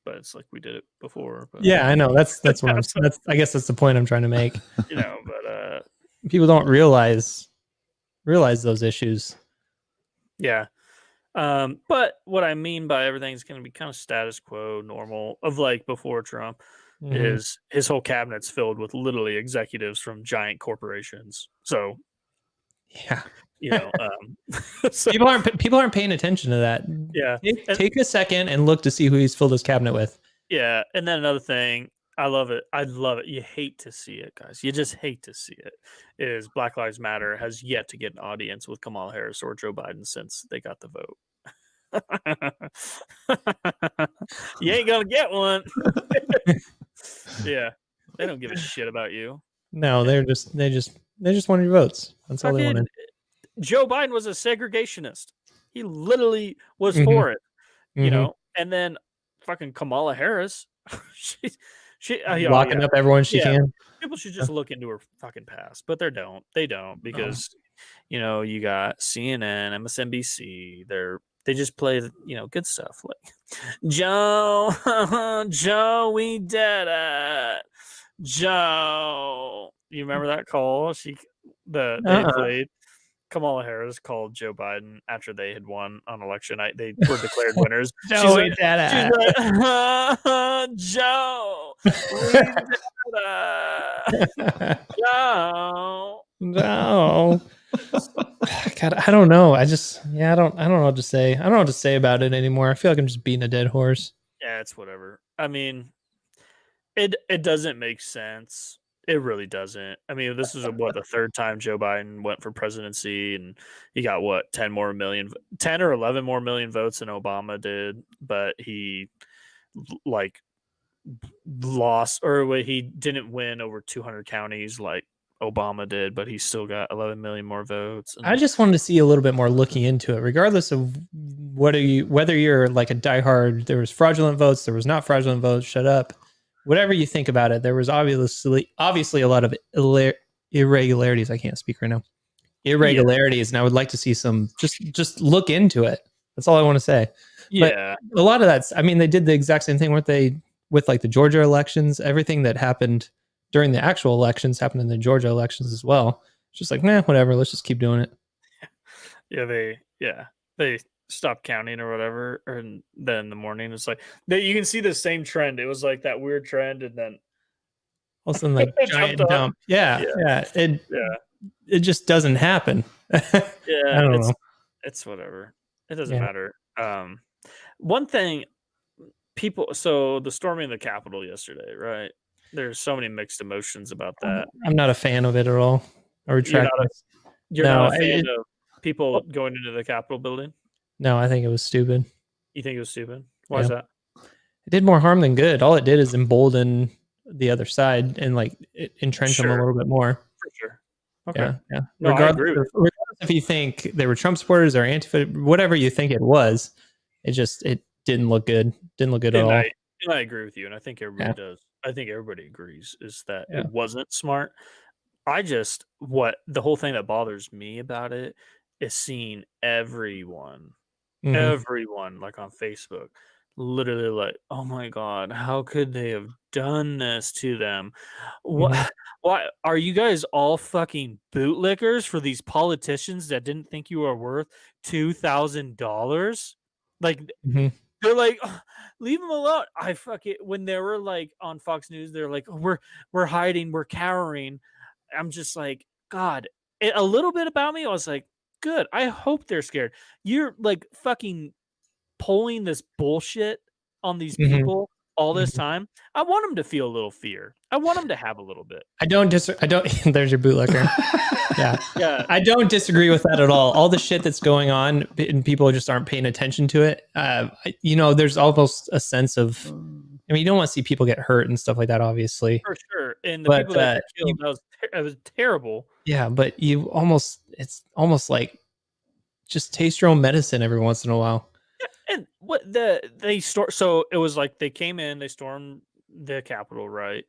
But it's like we did it before. But, Yeah, I know. That's what I guess that's the point I'm trying to make. But people don't realize those issues. yeah. But what I mean by everything's going to be kind of status quo, normal of like before Trump is his whole cabinet's filled with literally executives from giant corporations. So, yeah, so, people aren't paying attention to that. Yeah. Take a second and look to see who he's filled his cabinet with. Yeah. And then another thing, I love it. You hate to see it, guys. You just hate to see it. Is Black Lives Matter has yet to get an audience with Kamala Harris or Joe Biden since they got the vote. You ain't gonna get one. Yeah, they don't give a shit about you. No, they just wanted your votes. That's all they wanted. Joe Biden was a segregationist. He literally was for it, And then fucking Kamala Harris, she locking up everyone she can. People should just look into her fucking past, but they don't because you got CNN, MSNBC. They just play good stuff like Joe, we did it, Joe. You remember that call? They played. Kamala Harris called Joe Biden after they had won on election night. They were declared winners. Joe, she's like, Joe, Joe. No. God, I don't know. I don't know what to say. I don't know what to say about it anymore. I feel like I'm just beating a dead horse. Yeah, it's whatever. I mean, it doesn't make sense. It really doesn't. I mean, this is the third time Joe Biden went for presidency, and he got 10 or 11 more million votes than Obama did, but he lost, or he didn't win over 200 counties like Obama did, but he still got 11 million more votes. I just wanted to see a little bit more looking into it, regardless of whether you're like a diehard. There was fraudulent votes, there was not fraudulent votes. Shut up. Whatever you think about it, there was obviously a lot of irregularities. I can't speak right now. Irregularities, and I would like to see some. Just look into it. That's all I want to say. Yeah, but a lot of that's. I mean, they did the exact same thing with like the Georgia elections. Everything that happened during the actual elections, happened in the Georgia elections as well. It's just like, nah, whatever. Let's just keep doing it. They stopped counting or whatever, and then in the morning it's like you can see the same trend. It was like that weird trend, and then all of a sudden, like giant dump. Yeah. It just doesn't happen. I don't know. It's whatever. It doesn't matter. One thing, so the storming of the Capitol yesterday, right? There's so many mixed emotions about that. I'm not a fan of it at all. I retract. You're not a fan of people going into the Capitol building? No, I think it was stupid. You think it was stupid? Why is that? It did more harm than good. All it did is embolden the other side and like entrench them a little bit more. For sure. Okay. Yeah. No, regardless if you think they were Trump supporters or Antifa, whatever you think it was, it didn't look good. Didn't look good at all. I agree with you, and I think everybody does. I think everybody agrees is that it wasn't smart. The whole thing that bothers me about it is seeing everyone like on Facebook, literally like, oh my God, how could they have done this to them? Why are you guys all fucking bootlickers for these politicians that didn't think you were worth $2,000? Like, they're like, oh, leave them alone. When they were like on Fox News, they're like, oh, we're hiding, we're cowering. I'm just like, God, a little bit about me. I was like, good. I hope they're scared. You're like fucking pulling this bullshit on these people all this time. I want them to feel a little fear. I want them to have a little bit. I don't. There's your bootlicker. Yeah. I don't disagree with that at all. All the shit that's going on and people just aren't paying attention to it. There's almost a sense of, I mean, you don't want to see people get hurt and stuff like that, obviously. For sure. And the people that killed, it was terrible. Yeah, but it's almost like just taste your own medicine every once in a while. Yeah, and so it was like they came in, they stormed the Capitol, right?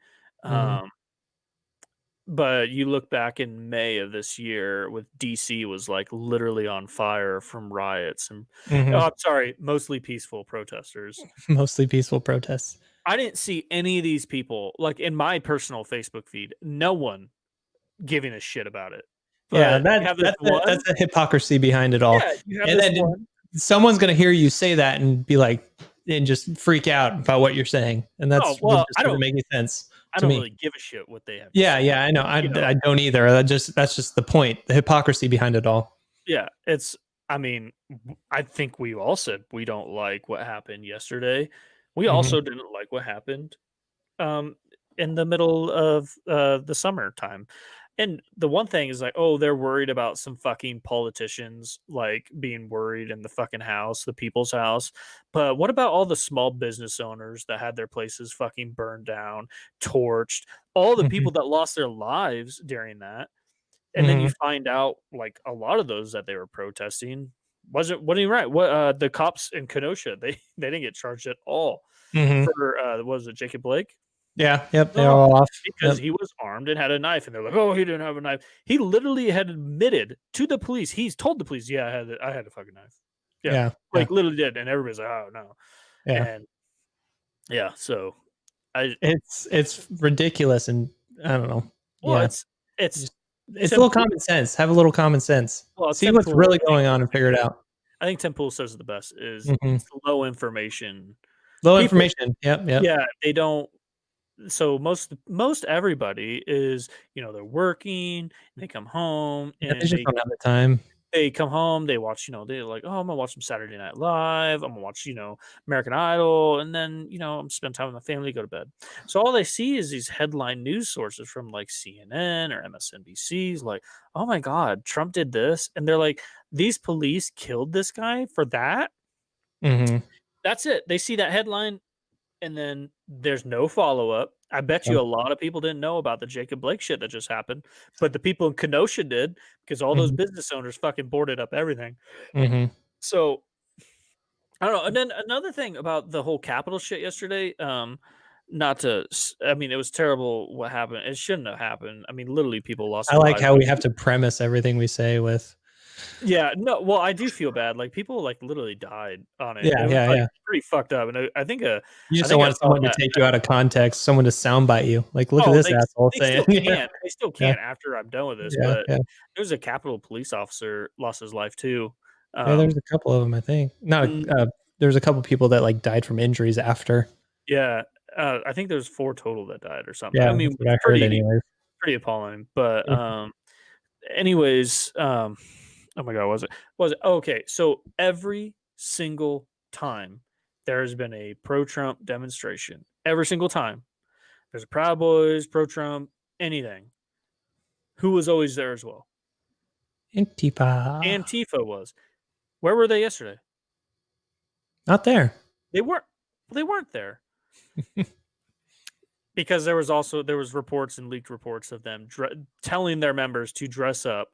But you look back in May of this year with DC was like literally on fire from riots and I'm sorry, mostly peaceful protesters. Mostly peaceful protests. I didn't see any of these people, like in my personal Facebook feed, no one giving a shit about it. But that's the hypocrisy behind it all. Yeah, and then someone's going to hear you say that and be like, and just freak out about what you're saying. And that's just doesn't make any sense. I don't really give a shit what they have. Yeah, I know. I don't either. That's just the point. The hypocrisy behind it all. Yeah, I think we all said we don't like what happened yesterday. We also didn't like what happened in the middle of the summertime. And the one thing is like, oh, they're worried about some fucking politicians like being worried in the fucking house, the people's house. But what about all the small business owners that had their places fucking burned down, torched, all the people that lost their lives during that? And then you find out like a lot of those that they were protesting wasn't right. What the cops in Kenosha, they didn't get charged at all for what was it, Jacob Blake? Yeah, they're all off because he was armed and had a knife, and they're like, "Oh, he didn't have a knife." He literally had admitted to the police. He's told the police, "Yeah, I had a fucking knife." Yeah, literally did, and everybody's like, "Oh no." And so it's ridiculous, and I don't know. Well, it's a little common sense. Have a little common sense. Well, see what's really going on and figure it out. I think Tim Pool says it the best is it's low information. Information. Yep. Yeah, they don't. So most everybody is, they're working, they come home and they just don't have the time. They come home, they watch, they're like, oh, I'm gonna watch some Saturday Night Live, I'm gonna watch, American Idol, and then, I'm spend time with my family, go to bed. So all they see is these headline news sources from like CNN or MSNBC's like, oh my God, Trump did this. And they're like, these police killed this guy for that. That's it. They see that headline. And then there's no follow-up. I bet you a lot of people didn't know about the Jacob Blake shit that just happened. But the people in Kenosha did because all those business owners fucking boarded up everything. So, I don't know. And then another thing about the whole Capitol shit yesterday, it was terrible what happened. It shouldn't have happened. I mean, literally people lost their lives. How we have to premise everything we say with Yeah, no, well, I do feel bad. Like people like literally died on it. Yeah, It was yeah, like yeah. pretty fucked up. And I think You I just think don't I want saw someone to that. take you out of context, someone to soundbite you. Like, look at Oh, this asshole they saying. still Yeah, can't. They still yeah, can't after I'm done with this. yeah, But yeah. there's a Capitol police officer lost his life too. Yeah, there's a couple of them, I think. Not Mm. there's a couple people that like died from injuries after. Yeah, I think there's 4 total that died or something. Yeah, I mean, that's what I heard anyways. pretty appalling. But Yeah. anyways, oh my god, was it okay? So every single time there has been a pro-Trump demonstration, every single time there's a Proud Boys, pro-Trump, anything. Who was always there as well? Antifa was. Where were they yesterday? Not there. They weren't. Well, they weren't there. Because there was reports and leaked reports of them telling their members to dress up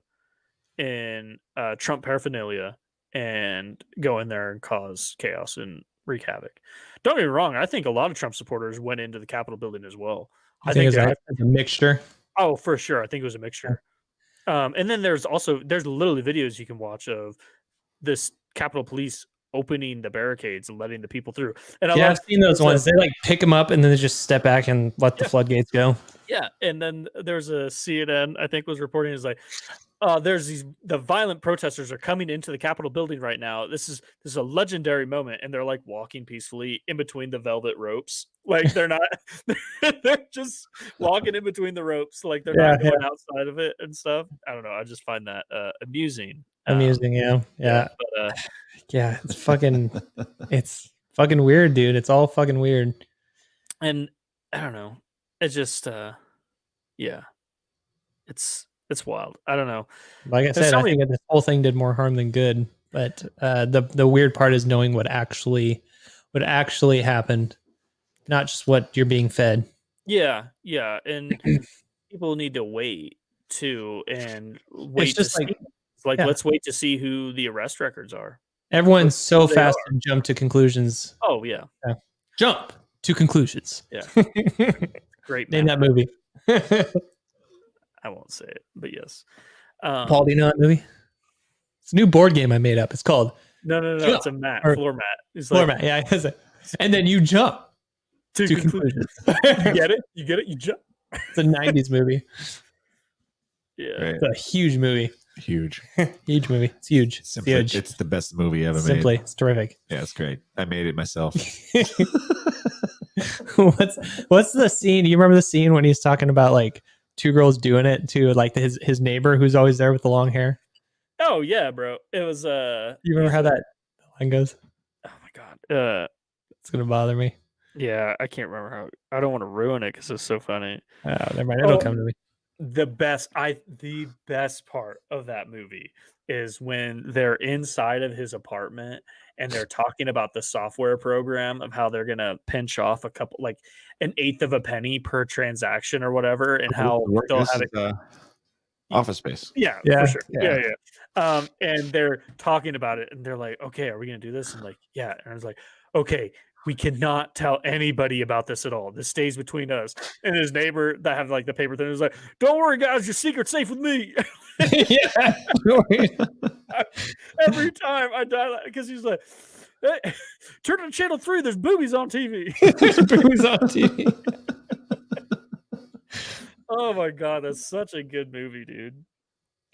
in Trump paraphernalia and go in there and cause chaos and wreak havoc. Don't get me wrong. I think a lot of Trump supporters went into the Capitol building as well. I think it's a mixture. Oh, for sure. I think it was a mixture. And then there's literally videos you can watch of this Capitol Police opening the barricades and letting the people through. And I've seen those ones. They like pick them up and then they just step back and let the floodgates go. Yeah, and then there's a CNN I think was reporting is like, the violent protesters are coming into the Capitol building right now. This is a legendary moment, and they're like walking peacefully in between the velvet ropes. Like they're not, they're just walking in between the ropes, like they're not going outside of it and stuff. I don't know. I just find that amusing. Yeah. But, yeah, it's fucking weird, dude. It's all fucking weird. And I don't know. It's just it's wild. I don't know. Like I said, I think this whole thing did more harm than good. But the weird part is knowing what actually happened, not just what you're being fed. Yeah, and people need to wait too, and wait. Let's wait to see who the arrest records are. Everyone's so fast to jump to conclusions. Oh yeah. Jump to conclusions. Yeah, great. Name that movie. I won't say it, but yes. Paul, do you know that movie? It's a new board game I made up. It's called No. It's a floor mat. It's floor mat. Yeah, and then you jump to conclusions. You get it? You jump. It's a 90s movie. Yeah, it's a huge movie. Huge movie. It's huge. Simply, huge. It's the best movie ever Simply, made. It's terrific. Yeah, it's great. I made it myself. What's the scene? Do you remember the scene when he's talking about like 2 girls doing it to like his neighbor who's always there with the long hair? Oh yeah, bro. It was You remember how that line goes? Oh my god. It's gonna bother me. Yeah, I can't remember how. I don't want to ruin it because it's so funny. Oh, never mind. It'll come to me. The best part of that movie is when they're inside of his apartment and they're talking about the software program of how they're gonna pinch off a couple, like an eighth of a penny per transaction or whatever, and how they'll have it. Office Space. Yeah, for sure. Yeah. And they're talking about it, and they're like, "Okay, are we gonna do this?" And like, "Yeah." And I was like, "Okay, we cannot tell anybody about this at all. This stays between us." And his neighbor that have like the paper thing was like, "Don't worry, guys, your secret's safe with me." Yeah. Every time I die because he's like, "Hey, turn to channel 3. There's boobies on TV." There's boobies on TV. Oh my god, that's such a good movie, dude.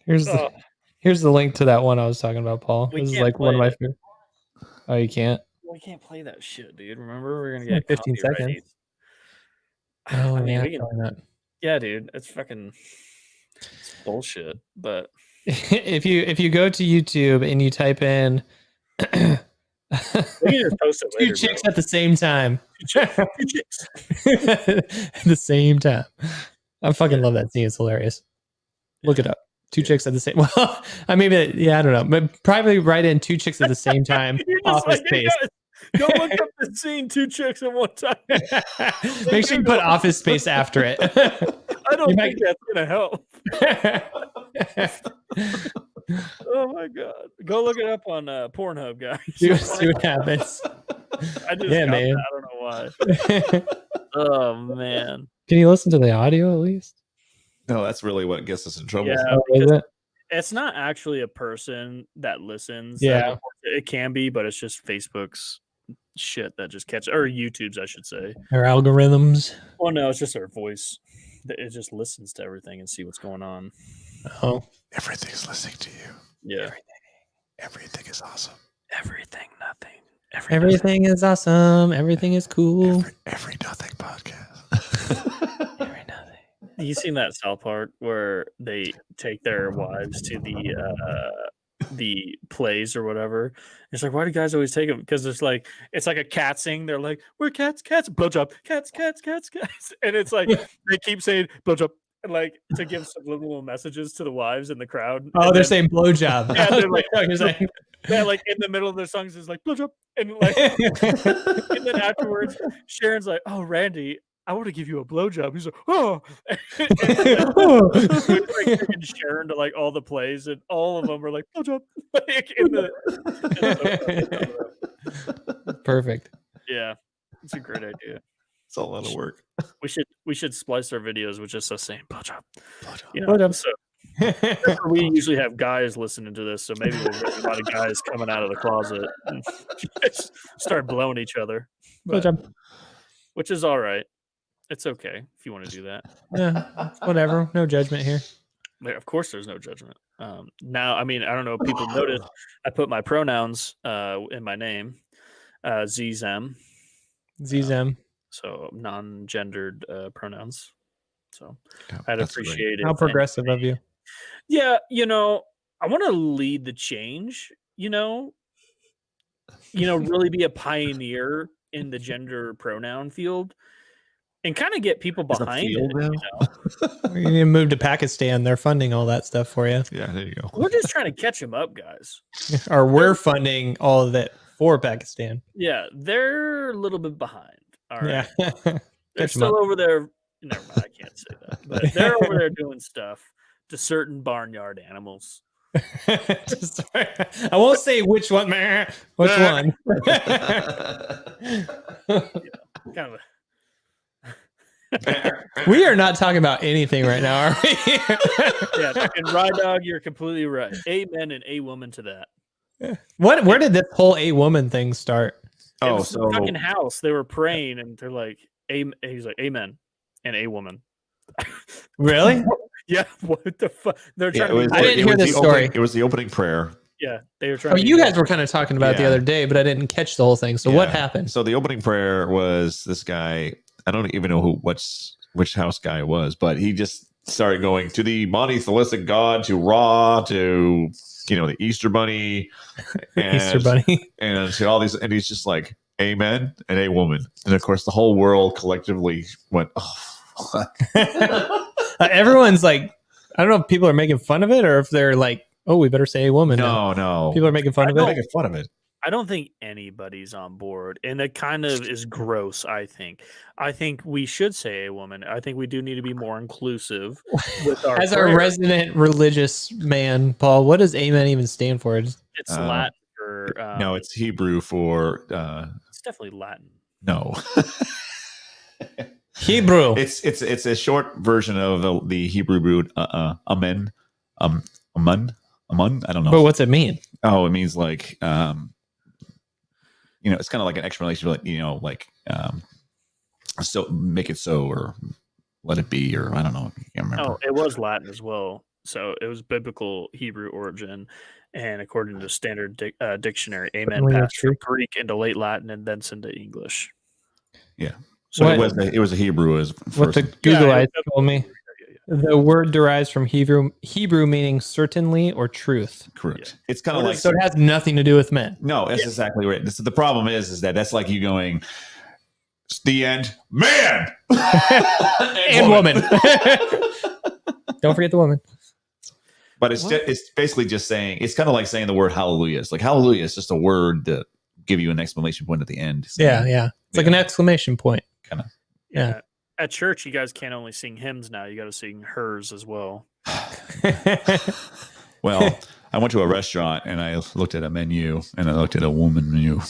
Here's the link to that one I was talking about, Paul. This is like one of my favorite. Oh, you can't? We can't play that shit, dude. Remember, we're gonna get like 15 seconds. Oh, I mean, yeah, yeah, dude, it's bullshit. But if you go to YouTube and you type in we can just post it later, 2 chicks at the same time. 2 chicks. At the same time. I fucking love that scene. It's hilarious. Look it up. 2 chicks at the same. Well, I mean, yeah, I don't know, but probably write in 2 chicks at the same time. Office Space. Go look up the scene 2 chicks at one time. Make sure you put Office Space after it. I don't think that's gonna help. Oh my god! Go look it up on Pornhub, guys. See what happens. I just got man. that. I don't know why. Oh man! Can you listen to the audio at least? No, that's really what gets us in trouble. Yeah, It's not actually a person that listens. Yeah. It can be, but it's just Facebook's shit that just catches, or YouTube's, I should say. Our algorithms. Well, no, it's just our voice. It just listens to everything and see what's going on. Oh, Everything's listening to you. Yeah. Everything is awesome. Everything, nothing. everything is awesome. Everything is cool. EveryNothing Podcast. You seen that South Park where they take their wives to the plays or whatever? It's like, why do guys always take them? Because it's like a cat sing. They're like, we're cats, blowjob, cats, and it's like they keep saying blowjob, and like to give subliminal messages to the wives in the crowd. Oh, they're saying blowjob. Yeah, they're like, You're saying. yeah, like in the middle of their songs is like blowjob, and like, and then afterwards, Sharon's like, oh, Randy, I want to give you a blowjob. He's like, oh, and he's like taking Sharon to like all the plays, and all of them are like blowjob. Like Perfect. Yeah, it's a great idea. It's a lot of work. We should splice our videos with just us saying blowjob. Blowjob. So we usually have guys listening to this, so maybe we'll get a lot of guys coming out of the closet and just start blowing each other. Blowjob. Which is all right. It's okay if you want to do that. Yeah, whatever. No judgment here. Of course, there's no judgment. Now, I mean, I don't know if people noticed, I put my pronouns in my name, ZZM. ZZM. So non-gendered pronouns. So Yeah, I'd that's appreciate it. How progressive of you. Yeah, I want to lead the change, really be a pioneer in the gender pronoun field. And kind of get people behind it. You need to move to Pakistan. They're funding all that stuff for you. Yeah, there you go. We're just trying to catch them up, guys. Or we're funding all of it for Pakistan. Yeah, they're a little bit behind. All right. Yeah. They're still over there. Never mind, I can't say that. But they're over there doing stuff to certain barnyard animals. I won't say which one. Which one? Kind of. We are not talking about anything right now, are we? Yeah, and Ride Dog, you're completely right. Amen and a woman to that. Where did this whole a woman thing start? It was the fucking house. They were praying and they're like, he's like, amen and a woman. Really? Yeah. What the fuck? They're trying I didn't hear this story. It was the opening prayer. Yeah, they were trying. Oh, you guys were kind of talking about it the other day, but I didn't catch the whole thing. So what happened? So the opening prayer was this guy. I don't even know which house guy it was, but he just started going to the monotheistic God, to Ra, to the Easter Bunny, and, Easter Bunny, and to all these, and he's just like amen and a woman, and of course the whole world collectively went, oh. Everyone's like, I don't know if people are making fun of it or if they're like, oh, we better say a woman. No, people are making fun of it. Making fun of it. I don't think anybody's on board, and that kind of is gross. I think we should say a woman. I think we do need to be more inclusive with our as our resident religious man, Paul. What does amen even stand for? It's Latin for no, it's Hebrew for. It's definitely Latin. No, Hebrew. It's a short version of the Hebrew root amen, amun. I don't know. But what's it mean? Oh, it means like it's kind of like an explanation, like so make it so, or let it be, or I don't know. I can't remember. Oh, it was Latin as well. So it was biblical Hebrew origin, and according to standard dictionary, amen passed from Greek into late Latin and then into English. Yeah. So it was a Hebrew as first. What the Google eyes told me. The word derives from Hebrew meaning certainly or truth. Correct. Yeah. It's kind of like so it has nothing to do with men. No, that's exactly right. The problem is that that's like you going the end, man and woman. Don't forget the woman. But it's basically just saying, it's kind of like saying the word hallelujah. It's like hallelujah is just a word to give you an exclamation point at the end. So, yeah. It's like an exclamation point. Kind of. Yeah. At church, you guys can't only sing hymns now. You got to sing hers as well. Well, I went to a restaurant and I looked at a menu and I looked at a woman menu.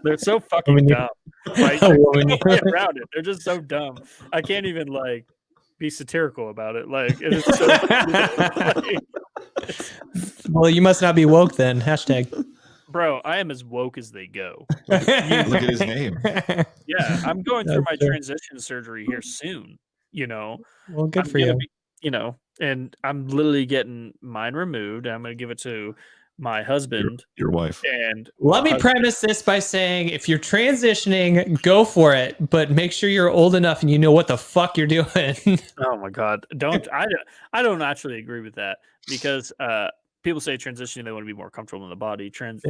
They're so fucking dumb. Right? They're around it. They're just so dumb. I can't even be satirical about it. Like, it is so Well, you must not be woke then. Hashtag. bro, I am as woke as they go. Look at his name. Yeah, I'm going through my That's true. transition surgery here soon. You know, Well, good I'm for gonna you. be, you know, and I'm literally getting mine removed. I'm going to give it to my husband. Your wife. And Let me premise this by saying, if you're transitioning, go for it, but make sure you're old enough and you know what the fuck you're doing. Oh my God! I don't actually agree with that, because people say transitioning, they want to be more comfortable in the body. Trans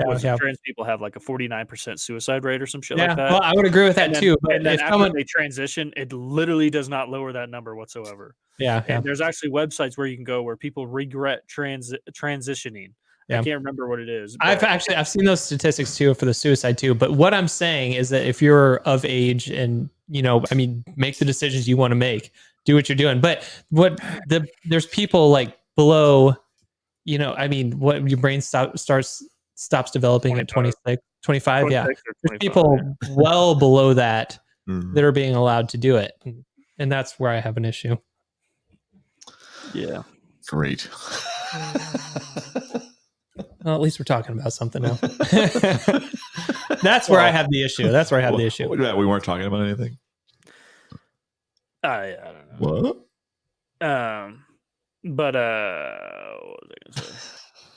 people have like a 49% suicide rate or some shit like that. Well, I would agree with that And then- too. But and then if after someone, they transition, it literally does not lower that number whatsoever. yeah, And there's actually websites where you can go where people regret transitioning. I can't remember what it is. I've seen those statistics too for the suicide too. But what I'm saying is that if you're of age and make the decisions you want to make, do what you're doing. But there's people like below, what your brain stops developing 25. at 26, 25. 26 Yeah, or there's 25, people well below that Mhm. that are being allowed to do it, and that's where I have an issue. Yeah. Great. Well, at least we're talking about something now. That's where I have the issue. That's where I have the issue. We weren't talking about anything. I don't know. What? But what was I gonna say?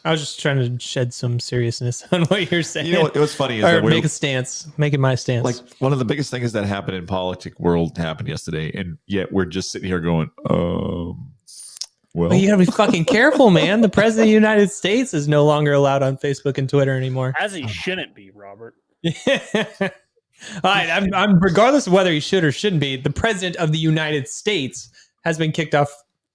I was just trying to shed some seriousness on what you're saying. You know what? What's funny is or that make a stance, making my stance. like one of the biggest things that happened in politic world happened yesterday, and yet we're just sitting here going, well, you gotta be fucking careful, man. The president of the United States is no longer allowed on Facebook and Twitter anymore. As he shouldn't be, Robert. All right, I'm regardless of whether he should or shouldn't be, the president of the United States has been kicked off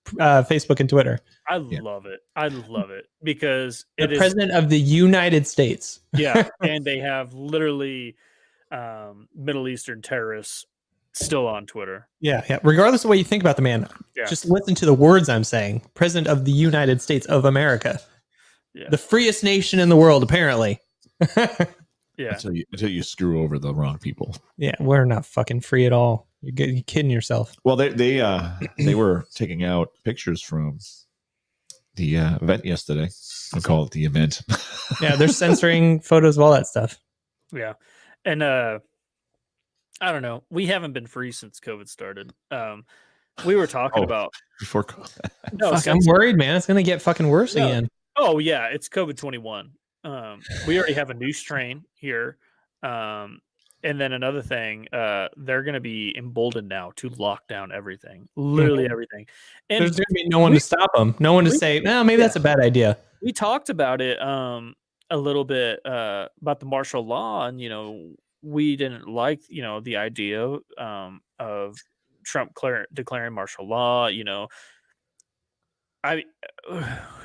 Facebook and Twitter. I love it. I love it because The president of the United States. Yeah, and they have literally Middle Eastern terrorists still on Twitter. Yeah. Regardless of what you think about the man, just listen to the words I'm saying. President of the United States of America. Yeah. The freest nation in the world, apparently. Yeah. Until you screw over the wrong people. Yeah, we're not fucking free at all. You're kidding yourself. Well, they were taking out pictures from the event yesterday. I'll call it the event. Yeah, they're censoring photos of all that stuff. Yeah. And I don't know. We haven't been free since COVID started. We were talking about before. No, Fuck, I'm worried, man. It's gonna get fucking worse again. Oh yeah, it's COVID-21. We already have a new strain here. And then another thing, they're going to be emboldened now to lock down everything, literally everything. And there's going to be no one to stop them. No one to say, well, maybe that's a bad idea. We talked about it a little bit about the martial law, and we didn't like the idea of Trump declaring martial law.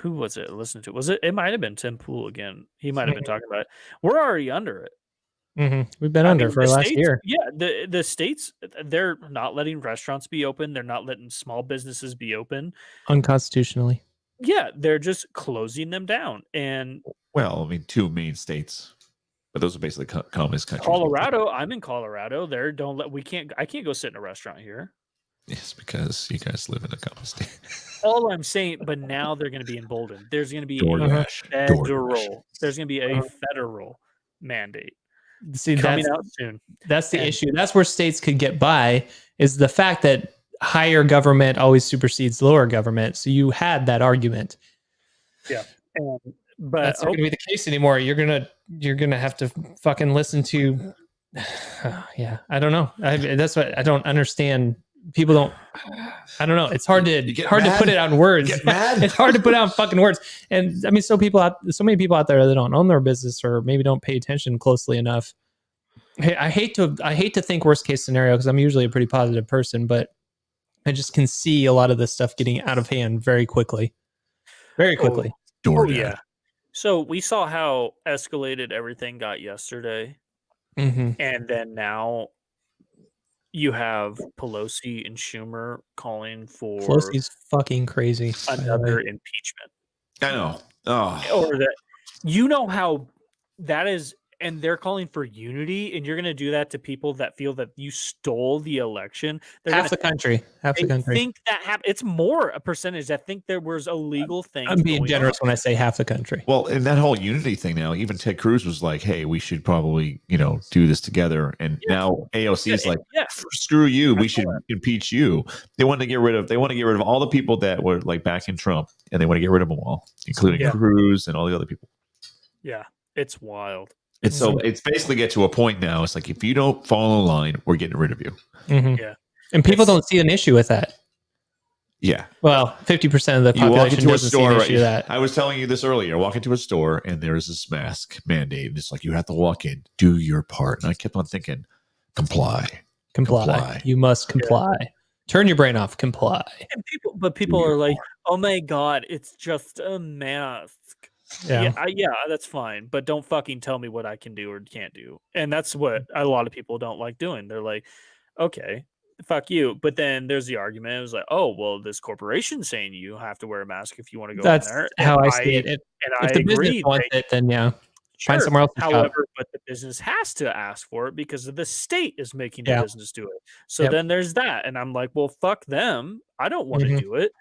Who was it? Listen to it. It might have been Tim Pool again. He might have been talking about it. We're already under it. Mm-hmm. We've been under for the last year. Yeah, the states, they're not letting restaurants be open. They're not letting small businesses be open Unconstitutionally. Yeah, they're just closing them down. And well, I mean, two main states, but those are basically communist countries. Colorado, I'm in Colorado. I can't go sit in a restaurant here. Yes, because you guys live in a communist state. All I'm saying, but now they're going to be emboldened. There's going to be There's going to be a federal mandate. See, coming out soon. That's the issue. That's where states could get by, is the fact that higher government always supersedes lower government. So you had that argument. Yeah. But that's not going to be the case anymore. You're gonna have to fucking listen to. Yeah, I don't know. That's what I don't understand. People don't. I don't know. It's hard to put it on words. Get mad. It's hard to put it on fucking words. And I mean, so many people out there that don't own their business or maybe don't pay attention closely enough. Hey, I hate to think worst case scenario because I'm usually a pretty positive person, but I just can see a lot of this stuff getting out of hand very quickly. Very quickly. Yeah. So we saw how escalated everything got yesterday. Mm-hmm. And then now you have Pelosi and Schumer calling for Pelosi's fucking crazy. Another impeachment. I know. Oh. Or how that is and they're calling for unity, and you're going to do that to people that feel that you stole the election. Half the country. Think that it's more a percentage that think there was illegal things. I'm being generous when I say half the country. Well, in that whole unity thing now, even Ted Cruz was like, "Hey, we should probably, do this together." And now AOC is like, "Screw you, we should impeach you." They want to get rid of all the people that were like backing Trump, and they want to get rid of them all, including Cruz and all the other people. Yeah, it's wild. It's basically get to a point now. It's like, if you don't follow the line, we're getting rid of you. Mm-hmm. Yeah, and people don't see an issue with that. Yeah. Well, 50% of the population doesn't see an issue with that. I was telling you this earlier. I walk into a store and there's this mask mandate. And it's like, you have to walk in, do your part. And I kept on thinking, comply. You must comply. Yeah. Turn your brain off. Comply. And people are like, oh my God, it's just a mask. Yeah, that's fine, but don't fucking tell me what I can do or can't do. And that's what a lot of people don't like doing. They're like, okay, fuck you. But then there's the argument. It was like, oh, well, this corporation's saying you have to wear a mask if you want to go in there. That's how I see it. If the business wants it, then find somewhere else. However, but the business has to ask for it because the state is making the business do it. So then there's that. And I'm like, well, fuck them. I don't want to do it.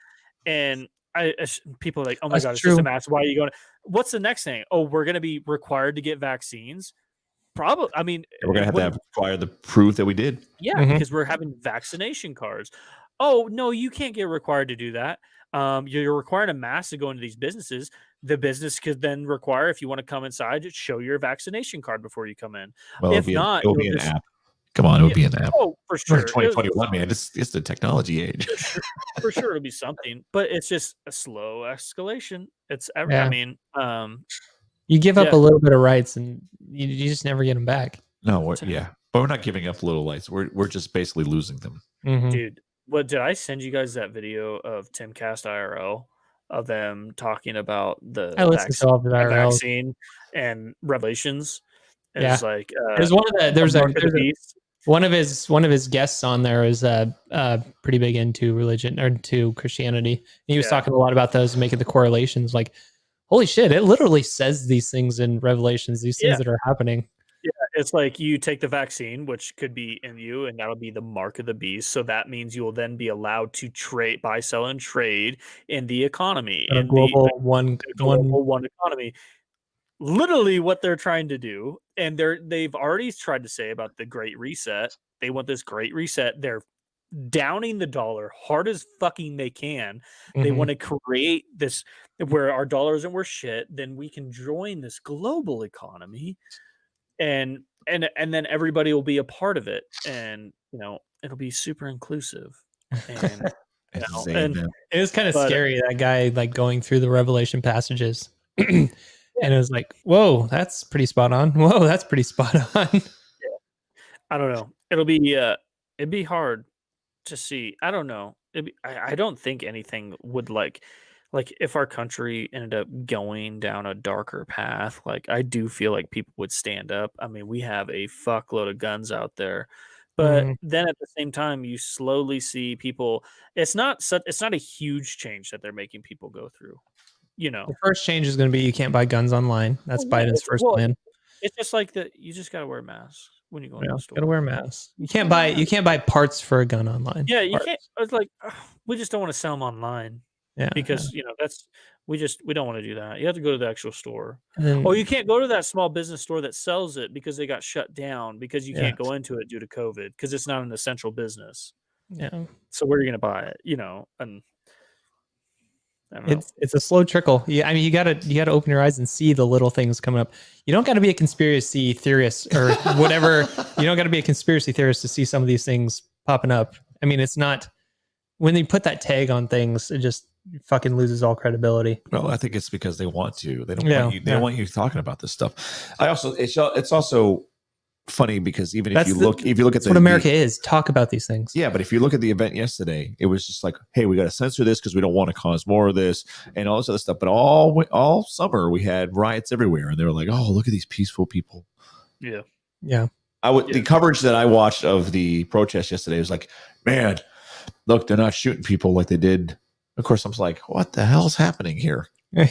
And people are like, oh my God, it's just a mask. Why are you going? What's the next thing? Oh, we're going to be required to get vaccines. Probably. I mean, we're going to have to require the proof that we did. Yeah, because we're having vaccination cards. Oh, no, you can't get required to do that. You're requiring a mask to go into these businesses. The business could then require, if you want to come inside, just show your vaccination card before you come in. Well, if not, it'll be an app. Come on, it would be an app. Oh, for sure. 2021, man. It's the technology age. For sure, it'll be something, but it's just a slow escalation. I mean, you give up a little bit of rights, and you just never get them back. No, but we're not giving up little rights. We're just basically losing them, dude. What did I send you guys that video of Timcast IRL of them talking about the vaccine and revelations? It's like there's one of his guests on there is pretty big into religion or to Christianity. And he was talking a lot about those and making the correlations. Like, holy shit, it literally says these things in Revelations, these things that are happening. Yeah, it's like you take the vaccine, which could be in you, and that'll be the mark of the beast. So that means you will then be allowed to buy, sell, and trade in the economy, in global one economy. Literally what they're trying to do, and they've already tried to say about the Great Reset. They want this Great Reset. They're downing the dollar hard as fucking they can. They want to create this where our dollar isn't worth shit. Then we can join this global economy, and then everybody will be a part of it, and it'll be super inclusive. And and it was kind of scary, that guy like going through the Revelation passages. And it was like, whoa, that's pretty spot on. Whoa, that's pretty spot on. I don't know. It'd be hard to see. I don't know. I don't think anything would like if our country ended up going down a darker path, like I do feel like people would stand up. I mean, we have a fuckload of guns out there. But then at the same time, you slowly see people. It's not a huge change that they're making people go through. The first change is going to be you can't buy guns online. That's Biden's first plan. It's just like that. You just got to wear a mask when you go into the store. Got to wear a mask. You can't buy parts for a gun online. Yeah, you can't. It's like we just don't want to sell them online. Yeah, because we don't want to do that. You have to go to the actual store. You can't go to that small business store that sells it because they got shut down because you can't go into it due to COVID because it's not an essential business. Yeah. So where are you going to buy it? And it's a slow trickle. Yeah, I mean, you gotta open your eyes and see the little things coming up. You don't got to be a conspiracy theorist or whatever. You don't got to be a conspiracy theorist to see some of these things popping up. I mean, it's not when they put that tag on things, it just fucking loses all credibility. Well, I think it's because they want to. They don't want you. They don't want you talking about this stuff. It's also funny because even if you look at what America is, talk about these things. Yeah, but if you look at the event yesterday, it was just like, hey, we got to censor this because we don't want to cause more of this and all this other stuff. But all summer we had riots everywhere, and they were like, oh, look at these peaceful people. Yeah. The coverage that I watched of the protest yesterday was like, man, look, they're not shooting people like they did. Of course, I was like, what the hell's happening here? Yeah.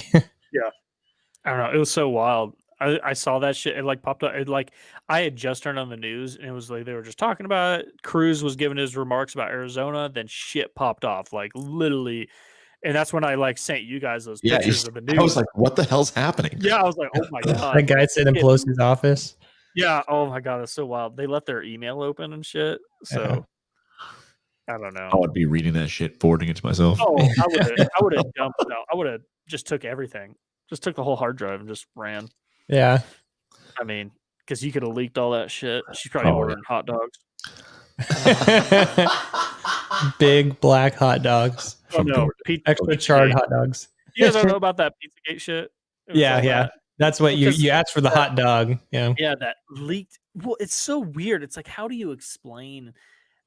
I don't know. It was so wild. I saw that shit. It like popped up. It like I had just turned on the news and it was like they were just talking about it. Cruz was giving his remarks about Arizona. Then shit popped off like literally, and that's when I like sent you guys those pictures of the news. I was like, what the hell's happening? Yeah, I was like, oh my god, That guy sitting in Pelosi's office. Yeah. Oh my god, that's so wild. They left their email open and shit. So I don't know. I would be reading that shit, forwarding it to myself. Oh, I would have dumped it out. I would have just took everything. Just took the whole hard drive and just ran. Yeah. I mean, because you could have leaked all that shit. She's probably ordering hot dogs. Big black hot dogs. Oh no, extra charred hot dogs. You guys don't know about that Pizzagate shit? Yeah. That's what you asked for, the hot dog. Yeah. Yeah, that leaked. Well, it's so weird. It's like, how do you explain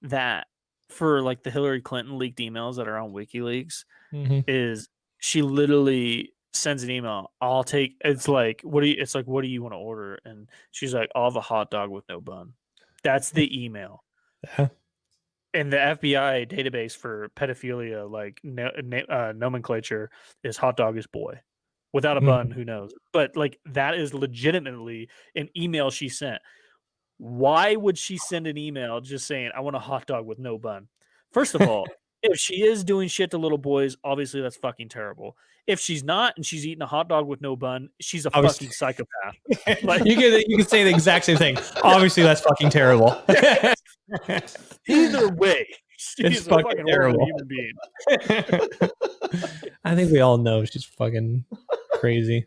that for like the Hillary Clinton leaked emails that are on WikiLeaks? Is she literally sends an email? It's like, what do you want to order? And she's like, I'll have a hot dog with no bun. That's the email. And the FBI database for pedophilia, like nomenclature, is hot dog is boy. Without a bun, who knows? But like that is legitimately an email she sent. Why would she send an email just saying, I want a hot dog with no bun? First of all, if she is doing shit to little boys, obviously that's fucking terrible. If she's not and she's eating a hot dog with no bun, she's a fucking psychopath. Like, you can say the exact same thing. Obviously, that's fucking terrible. Either way, it's she's a fucking terrible human being. I think we all know she's fucking crazy.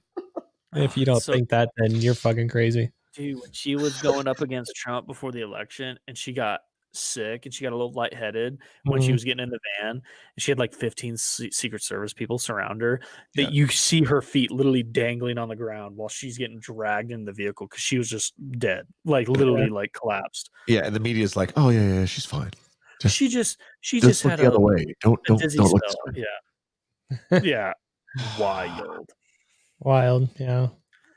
If you don't think that, then you're fucking crazy. Dude, when she was going up against Trump before the election and she got sick and she got a little lightheaded when she was getting in the van and she had like 15 Secret Service people surround her, that you see her feet literally dangling on the ground while she's getting dragged in the vehicle because she was just dead, like literally like collapsed. Yeah, and the media is like, oh yeah, she's fine. She just look had the other way. Don't look. Yeah. Wild. Yeah.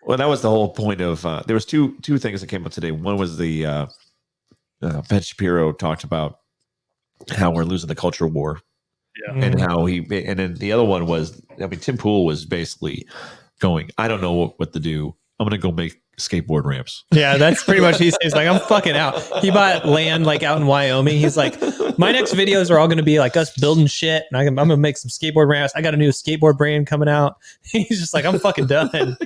Well, that was the whole point of. There was two things that came up today. One was the Ben Shapiro talked about how we're losing the culture war, and how and then the other one was, I mean, Tim Pool was basically going, I don't know what to do. I'm going to go make skateboard ramps. Yeah, that's pretty much he's like, I'm fucking out. He bought land like out in Wyoming. He's like, my next videos are all going to be like us building shit, and I'm going to make some skateboard ramps. I got a new skateboard brand coming out. He's just like, I'm fucking done.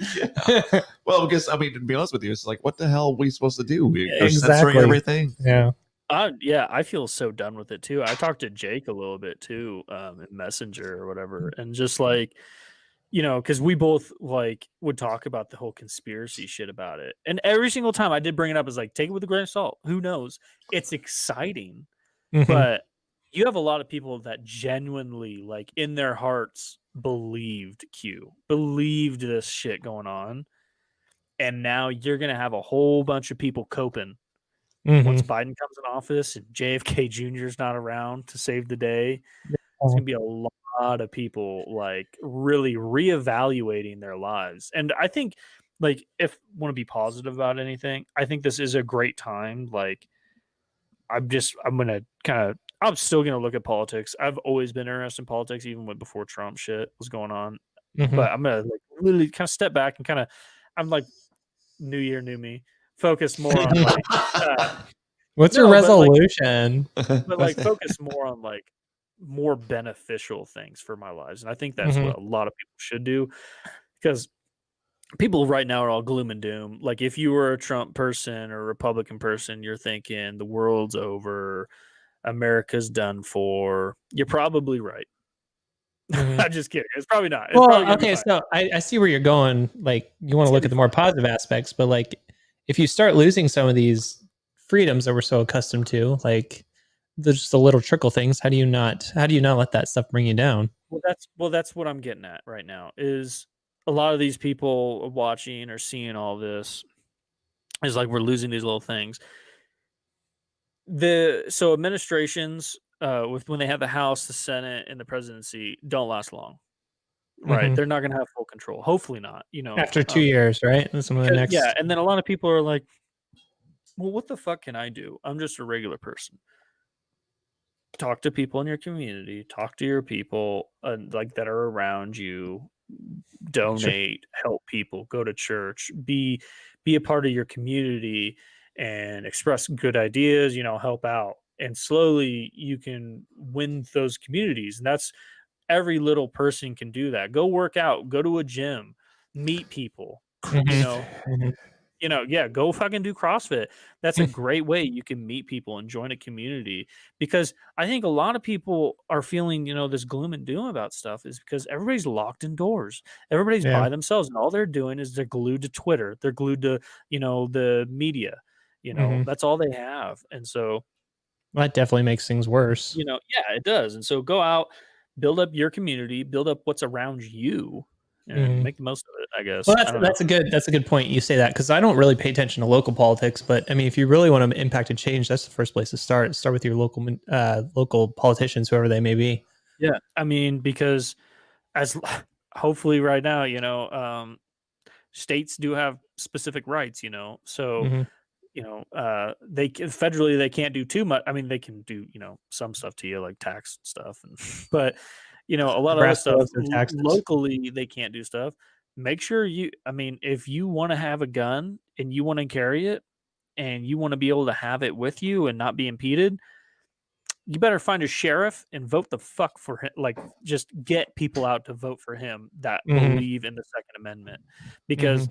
Well, because I mean, to be honest with you, it's like, what the hell are we supposed to do? They're Exactly. censoring everything. Yeah. Yeah, I feel so done with it too. I talked to Jake a little bit too, in Messenger or whatever, and just like, you know, because we both like would talk about the whole conspiracy shit about it, and every single time I did bring it up, is like, take it with a grain of salt. Who knows? It's exciting, but you have a lot of people that genuinely, like, in their hearts, believed this shit going on, and now you're gonna have a whole bunch of people coping. Once Biden comes in office and JFK Jr. is not around to save the day, there's going to be a lot of people like really reevaluating their lives. And I think, like, if I want to be positive about anything, I think this is a great time. Like, I'm still going to look at politics. I've always been interested in politics, even before Trump shit was going on. But I'm going to like literally kind of step back and I'm like, new year, new me. Focus more on like what's your resolution? But like focus more on like more beneficial things for my lives. And I think that's what a lot of people should do, because people right now are all gloom and doom. Like, if you were a Trump person or a Republican person, you're thinking the world's over, America's done for. You're probably right. I'm just kidding. It's probably not. It's probably okay, so I see where you're going. Like, you want to look at the more positive aspects, but like, if you start losing some of these freedoms that we're so accustomed to, like there's just the little trickle things, how do you not let that stuff bring you down? Well, that's what I'm getting at right now, is a lot of these people watching or seeing all this is like, we're losing these little things. So administrations, when they have the House, the Senate, and the presidency, don't last long. Right, they're not going to have full control. Hopefully not. You know, after 2 years, right? And some of the next, and then a lot of people are like, "Well, what the fuck can I do? I'm just a regular person." Talk to people in your community. Talk to your people like that are around you. donate, help people, go to church, be a part of your community, and express good ideas. Help out, and slowly you can win those communities. And that's every little person can do that. Go work out, go to a gym, meet people. Go fucking do CrossFit. That's a great way you can meet people and join a community, because I think a lot of people are feeling, this gloom and doom about stuff is because everybody's locked indoors. Everybody's by themselves, and all they're doing is they're glued to Twitter. They're glued to, the media. That's all they have. And so that definitely makes things worse. It does. And so go out, build up your community, build up what's around you, and make the most of it, I guess. Well, that's a good point. You say that, because I don't really pay attention to local politics, but I mean, if you really want to impact a change, that's the first place to start. Start with your local politicians, whoever they may be. Yeah, I mean, because as hopefully right now, states do have specific rights, so they federally they can't do too much. I mean, they can do some stuff to you, like tax stuff, but a lot of other stuff locally they can't do stuff. Make sure if you want to have a gun and you want to carry it and you want to be able to have it with you and not be impeded, you better find a sheriff and vote the fuck for him. Like, just get people out to vote for him that believe in the Second Amendment, because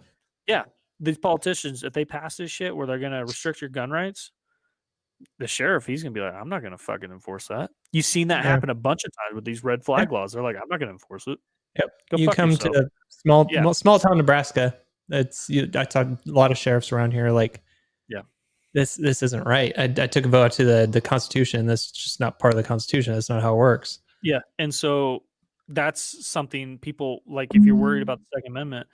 these politicians, if they pass this shit where they're going to restrict your gun rights, the sheriff, he's going to be like, I'm not going to fucking enforce that. You've seen that happen a bunch of times with these red flag laws. They're like, I'm not going to enforce it. Yep. You come yourself. To small town Nebraska. I talk a lot of sheriffs around here. Like, this isn't right. I took a vote to the Constitution. That's just not part of the Constitution. That's not how it works. Yeah. And so that's something people, like, if you're worried about the Second Amendment,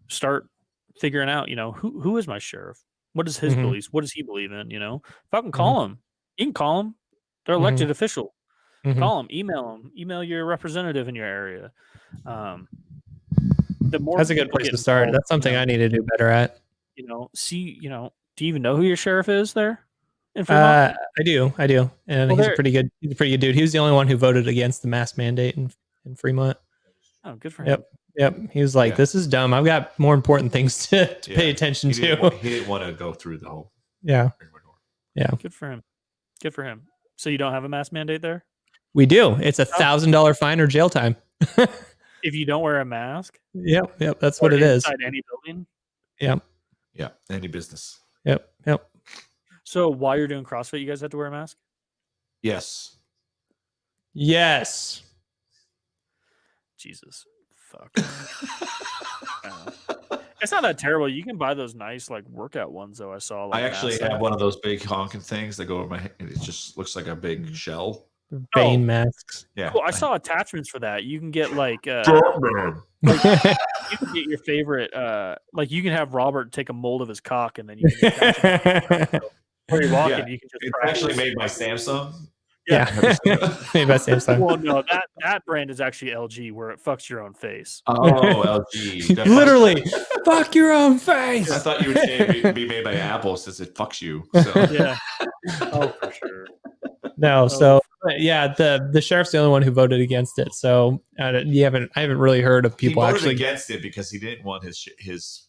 start figuring out, who is my sheriff? What is his beliefs? What does he believe in? Fucking call him. You can call him. They're elected official. Call him. Email your representative in your area. That's a good place to start. That's something I need to do better at. Do you even know who your sheriff is there in Fremont? I do. And he's a pretty good dude. He was the only one who voted against the mask mandate in Fremont. Oh, good for him. Yep. He was like, this is dumb. I've got more important things to pay attention to. He didn't want to go through the whole. Yeah. Good for him. So you don't have a mask mandate there? We do. It's $1,000 fine or jail time. If you don't wear a mask? Yep. That's what it is. Inside any building? Yep. Yeah. Any business. Yep. So while you're doing CrossFit, you guys have to wear a mask? Yes. Jesus. Fuck. It's not that terrible. You can buy those nice workout ones though. I saw. I actually have one of those big honking things that go over my head. It just looks like a big shell. Bane masks. Yeah. Cool. I saw attachments for that. You can get you can get your favorite. You can have Robert take a mold of his cock, and then you can where you're walking. You can just. It's actually made by Samsung. Yeah. Made by Samsung. Well, no, that brand is actually LG, where it fucks your own face. Oh, LG. Literally, fuck your own face. I thought you would say it'd be made by Apple since it fucks you. So. Yeah. Oh, for sure. No, so the sheriff's the only one who voted against it. So I haven't really heard of people he voted actually against it because he didn't want his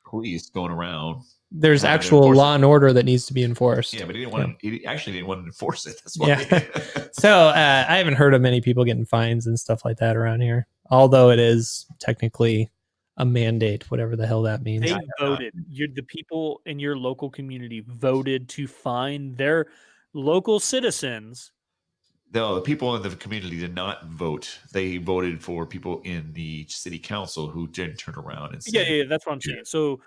police going around. There's actual law and order that needs to be enforced. Yeah, but he didn't want to, he actually didn't want to enforce it. That's why. So I haven't heard of many people getting fines and stuff like that around here, although it is technically a mandate, whatever the hell that means. They voted. The people in your local community voted to fine their local citizens. No, the people in the community did not vote. They voted for people in the city council who didn't turn around and say, yeah, that's what I'm saying. So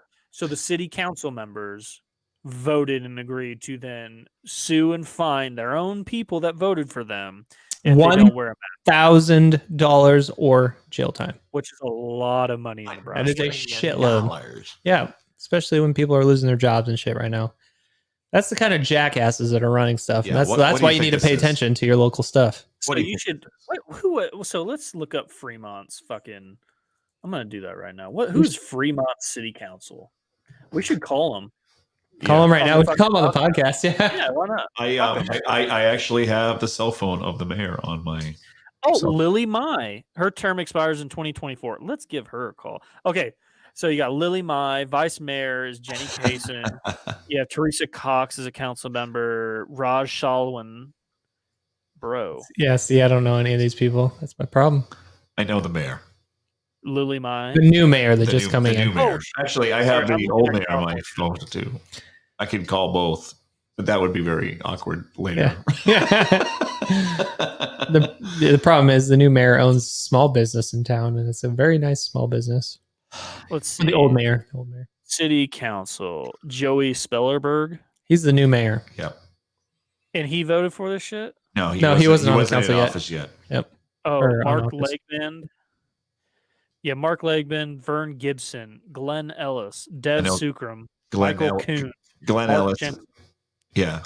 the city council members voted and agreed to then sue and fine their own people that voted for them if they don't wear a mask. $1,000 or jail time, which is a lot of money in Nebraska. That is a shitload. Yeah, especially when people are losing their jobs and shit right now. That's the kind of jackasses that are running stuff. Yeah, and that's why you need to pay attention to your local stuff. So so let's look up Fremont's fucking. I'm gonna do that right now. Who's Fremont City Council? We should call them. Call them right now. We should call them on the podcast. Yeah, why not? I actually have the cell phone of the mayor on my. Oh, So- Lily Mai. Her term expires in 2024. Let's give her a call. Okay. So you got Lily Mai, Vice Mayor is Jenny Payson. You have Teresa Cox as a council member, Raj Shalwan. Bro. Yeah, see, I don't know any of these people. That's my problem. I know the mayor. Lily Mai. The new mayor that The just new- coming the new in. mayor. Actually, I have sorry, the I'm old looking mayor at on my phone too. I can call both, but that would be very awkward later. Yeah. The problem is the new mayor owns small business in town, and it's a very nice small business. Let's see. The old mayor. The old mayor. City Council, Joey Spellerberg. He's the new mayor. Yep. And he voted for this shit? No, he wasn't on the council in yet. office yet. Yep. Oh, Or on Mark office. Legman. Yeah, Mark Legman, Vern Gibson, Glenn Ellis, Dev I know Sukram, Glenn Michael Ellis- Kuhn, Glenn Mark Ellis. Jensen, Yeah.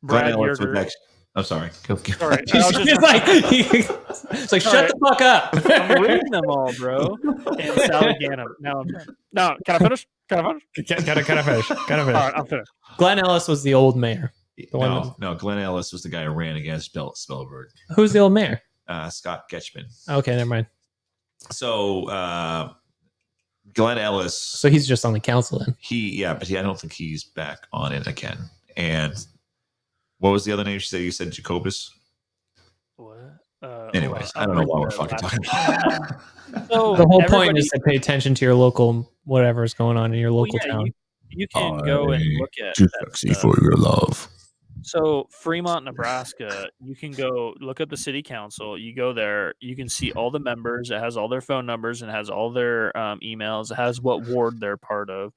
Brad Glenn Ellis was Yerger. actually. I'm sorry. Go. Sorry, I was He's just- like, it's like, shut Sorry. the fuck up. I'm reading them all, bro. And Sally Gannum. Now I'm done. No, can I finish? Can I finish? Gotta finish. All right, I'm finished. Glenn Ellis was the old mayor. The one No, Glenn Ellis was the guy who ran against Spellberg. Who's the old mayor? Scott Getchman. Okay, never mind. So Glenn Ellis. So he's just on the council then. I don't think he's back on it again. And what was the other name? You said Jacobus. What? Anyways, I hold don't on. know what we're fucking talking about. So The whole point everybody- is to pay attention to your local whatever's going on in your well, local yeah, town. you can go and look at Too that sexy stuff. for your love. So Fremont, Nebraska, you can go look up the city council. You go there, you can see all the members. It has all their phone numbers and has all their emails. It has what ward they're part of.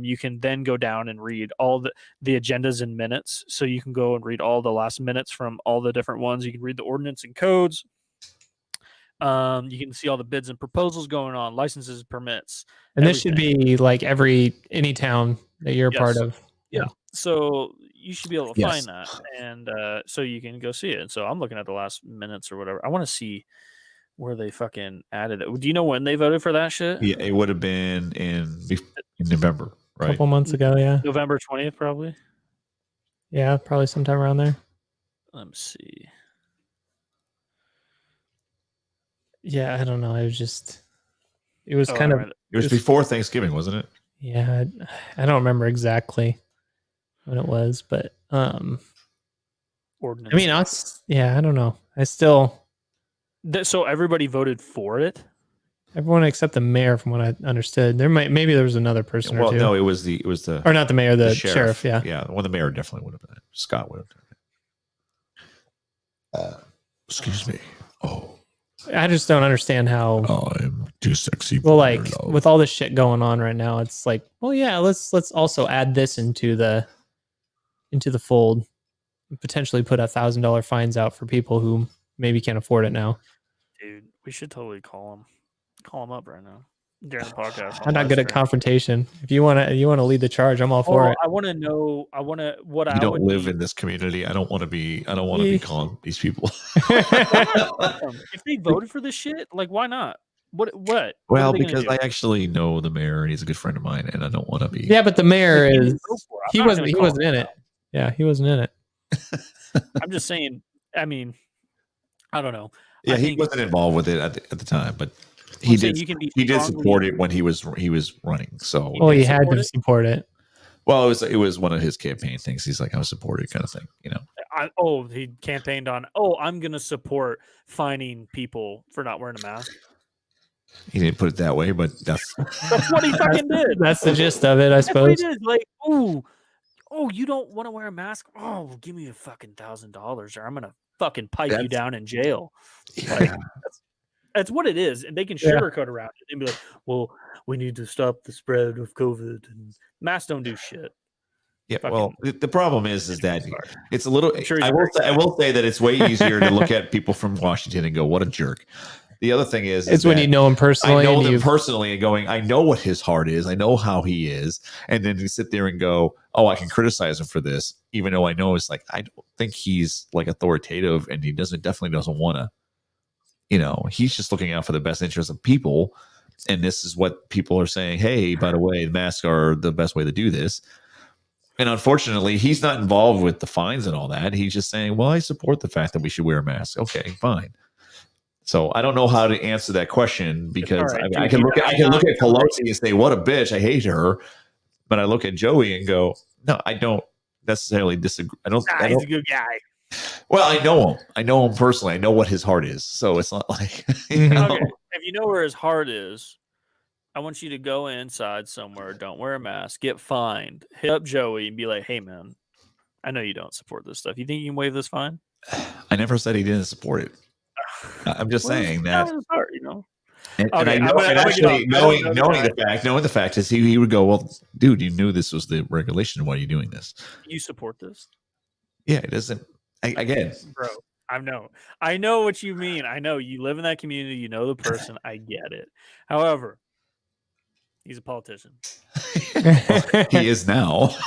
You can then go down and read all the agendas and minutes. So you can go and read all the last minutes from all the different ones. You can read the ordinance and codes. You can see all the bids and proposals going on, licenses, permits. And this should everything. be like any town that you're a part Yes. of. Yeah. So you should be able to Yes. find that. And so you can go see it. And so I'm looking at the last minutes or whatever. I want to see where they fucking added it. Do you know when they voted for that shit? Yeah, it would have been in November, A right? couple months ago, yeah. November 20th, probably. Yeah, probably sometime around there. Let me see. Yeah, I don't know. It was Oh, kind of, alright. It was before Thanksgiving, wasn't it? yeah, I don't remember exactly when it was, but Ordinance. I mean, I don't know. I still, So everybody voted for it? everyone except the mayor, from what I understood. Maybe there was another person or Well, two. no, it was the Or not the mayor, the sheriff. Yeah. Yeah, well, the mayor definitely would have been it. Scott would have. Excuse me. Oh, I just don't understand how. I'm too sexy. Well, like with all this shit going on right now, it's like, well, yeah, let's also add this into the fold, and potentially put $1,000 fines out for people who maybe can't afford it now. Dude, we should totally call him. Call him up right now during the podcast. I'm not good at confrontation. If you want to lead the charge, I'm all for it. I want to know. What You I don't would live need- in this community. I don't want to be calling these people. If they voted for this shit, like, why not? What? What are Well, they gonna because do? I actually know the mayor and he's a good friend of mine, and I don't want to be. Yeah, but the mayor If he is didn't go for it, I'm not gonna he call wasn't him in it. Yeah, he wasn't in it. I'm just saying. I mean, I don't know. Yeah, I he think- wasn't involved with it at the time, but I'm he saying did. you can be He did strongly- support it when he was running. So, Well, he did had support to it? support it. well, it was one of his campaign things. He's like, I'm supported, kind of thing, you know. He campaigned on. I'm going to support fining people for not wearing a mask. He didn't put it that way, but that's That's what he fucking did. That's the gist of it, I That's what he suppose. did. Like, you don't want to wear a mask? Oh, well, give me a fucking $1,000, or I'm gonna fucking pipe you That's- down in jail. Like, that's what it is, and they can Yeah. sugarcoat around it and be like, "Well, we need to stop the spread of COVID, and masks don't do shit." yeah. Fucking- Well, the problem is that it's a little. I'm sure he's I will very say, I will say that it's way easier to look at people from Washington and go, "What a jerk." The other thing is It's when that you know him personally. I know and them you personally and going, I know what his heart is. I know how he is. And then you sit there and go, oh, I can criticize him for this, even though I know it's like, I don't think he's like authoritative and he definitely doesn't want to, he's just looking out for the best interest of people. And this is what people are saying. Hey, by the way, the masks are the best way to do this. And unfortunately, he's not involved with the fines and all that. He's just saying, well, I support the fact that we should wear a mask. Okay, fine. So I don't know how to answer that question because Right, I can look at Pelosi and say, what a bitch, I hate her. But I look at Joey and go, no, I don't necessarily disagree. He's a good guy. Well, I know him. I know him personally. I know what his heart is. So it's not like, you know. Okay. If you know where his heart is, I want you to go inside somewhere, don't wear a mask, get fined, hit up Joey and be like, hey, man, I know you don't support this stuff. You think you can waive this fine? I never said he didn't support it. I'm just saying that. His heart, you know? And I know, and actually knowing the fact is he would go, well, dude, you knew this was the regulation. Why are you doing this? You support this? Yeah, it doesn't. Again, bro, I know what you mean. I know you live in that community. You know the person. I get it. However, he's a politician. He is now. So,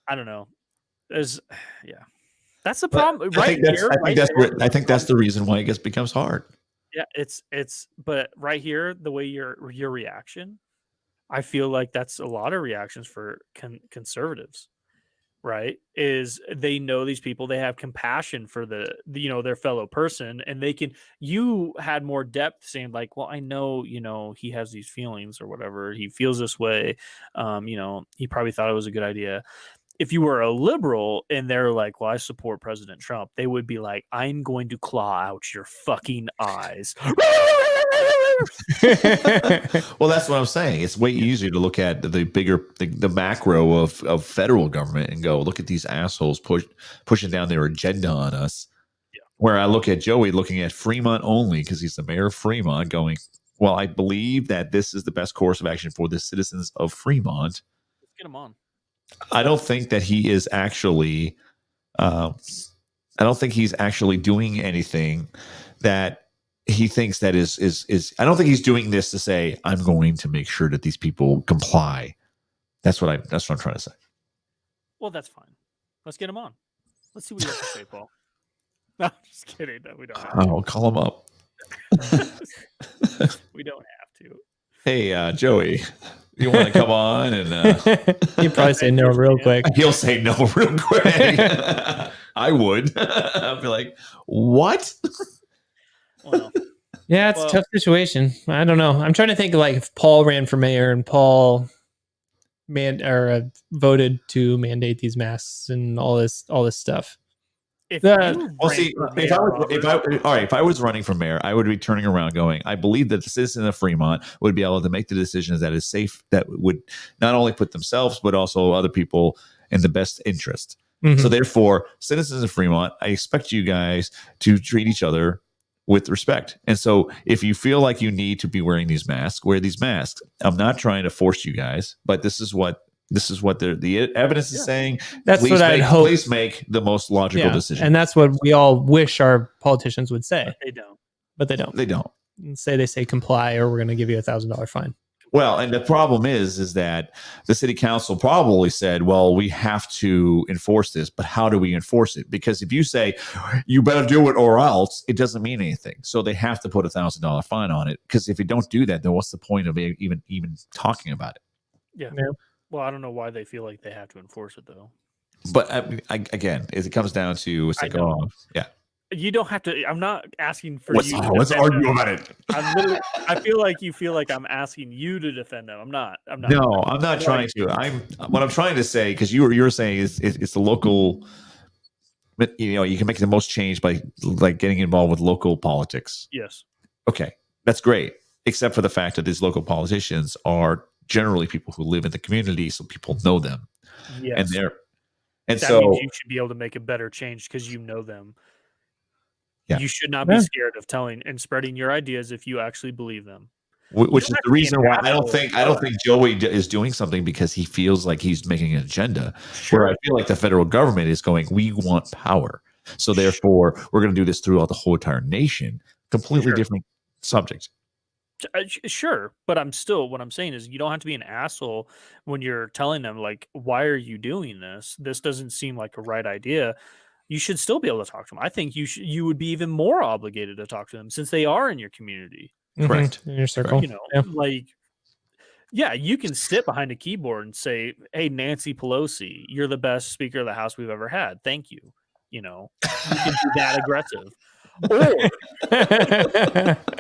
I don't know. That's the problem. I think that's the reason why it becomes hard. Yeah, but right here, the way your reaction, I feel like that's a lot of reactions for conservatives, right? Is they know these people, they have compassion for their fellow person, and you had more depth saying like, well, I know, he has these feelings or whatever, he feels this way, he probably thought it was a good idea. If you were a liberal and they're like, well, I support President Trump, they would be like, I'm going to claw out your fucking eyes. Well, that's what I'm saying. It's way easier to look at the bigger, the macro of federal government and go, look at these assholes pushing down their agenda on us. Yeah. Where I look at Joey looking at Fremont only because he's the mayor of Fremont going, well, I believe that this is the best course of action for the citizens of Fremont. Let's get him on. I don't think that he is actually I don't think he's actually doing anything that he thinks that is I don't think he's doing this to say I'm going to make sure that these people comply. That's what I'm trying to say. Well, that's fine. Let's get him on. Let's see what you have to say, Paul. No, just kidding. No, we don't have to. Oh, call him up. We don't have to. Hey, Joey, you want to come on? And he'd probably say no real quick. He'll say no real quick. I would. I'd be like, what? Well, yeah, it's a tough situation. I don't know. I'm trying to think like if Paul ran for mayor and Paul voted to mandate these masks and all this stuff. If I was running for mayor, I would be turning around going, I believe that the citizens of Fremont would be able to make the decisions that is safe, that would not only put themselves, but also other people in the best interest. Mm-hmm. So therefore, citizens of Fremont, I expect you guys to treat each other with respect. And so if you feel like you need to be wearing these masks, wear these masks. I'm not trying to force you guys, but this is what the evidence is saying. That's what I'd hope. Please make the most logical decision. And that's what we all wish our politicians would say. But they don't. They don't. They say comply or we're going to give you $1,000 fine. Well, and the problem is that the city council probably said, well, we have to enforce this, but how do we enforce it? Because if you say you better do it or else, it doesn't mean anything. So they have to put $1,000 fine on it. Because if you don't do that, then what's the point of even talking about it? Yeah. Well, I don't know why they feel like they have to enforce it, though. But again, it comes down to it's like, yeah. You don't have to. I'm not asking for you. Let's argue about it. I feel like you feel like I'm asking you to defend them. I'm not. No, I'm not trying to. What I'm trying to say, because you're saying it's the local. You can make the most change by like getting involved with local politics. Yes. Okay, that's great. Except for the fact that these local politicians are generally people who live in the community, so people know them. Yes. And that so means you should be able to make a better change because you know them. Yeah. You should not be scared of telling and spreading your ideas if you actually believe them. Which is the reason why I don't think Joey is doing something because he feels like he's making an agenda. Sure. Where I feel like the federal government is going, we want power, so therefore we're going to do this throughout the whole entire nation. Completely different subject. Sure, but what I'm saying is you don't have to be an asshole when you're telling them like, why are you doing this? This doesn't seem like a right idea. You should still be able to talk to them. I think you would be even more obligated to talk to them since they are in your community. Correct. In your circle. You can sit behind a keyboard and say, hey, Nancy Pelosi, you're the best Speaker of the House we've ever had. Thank you. you know, you can be that aggressive. Or,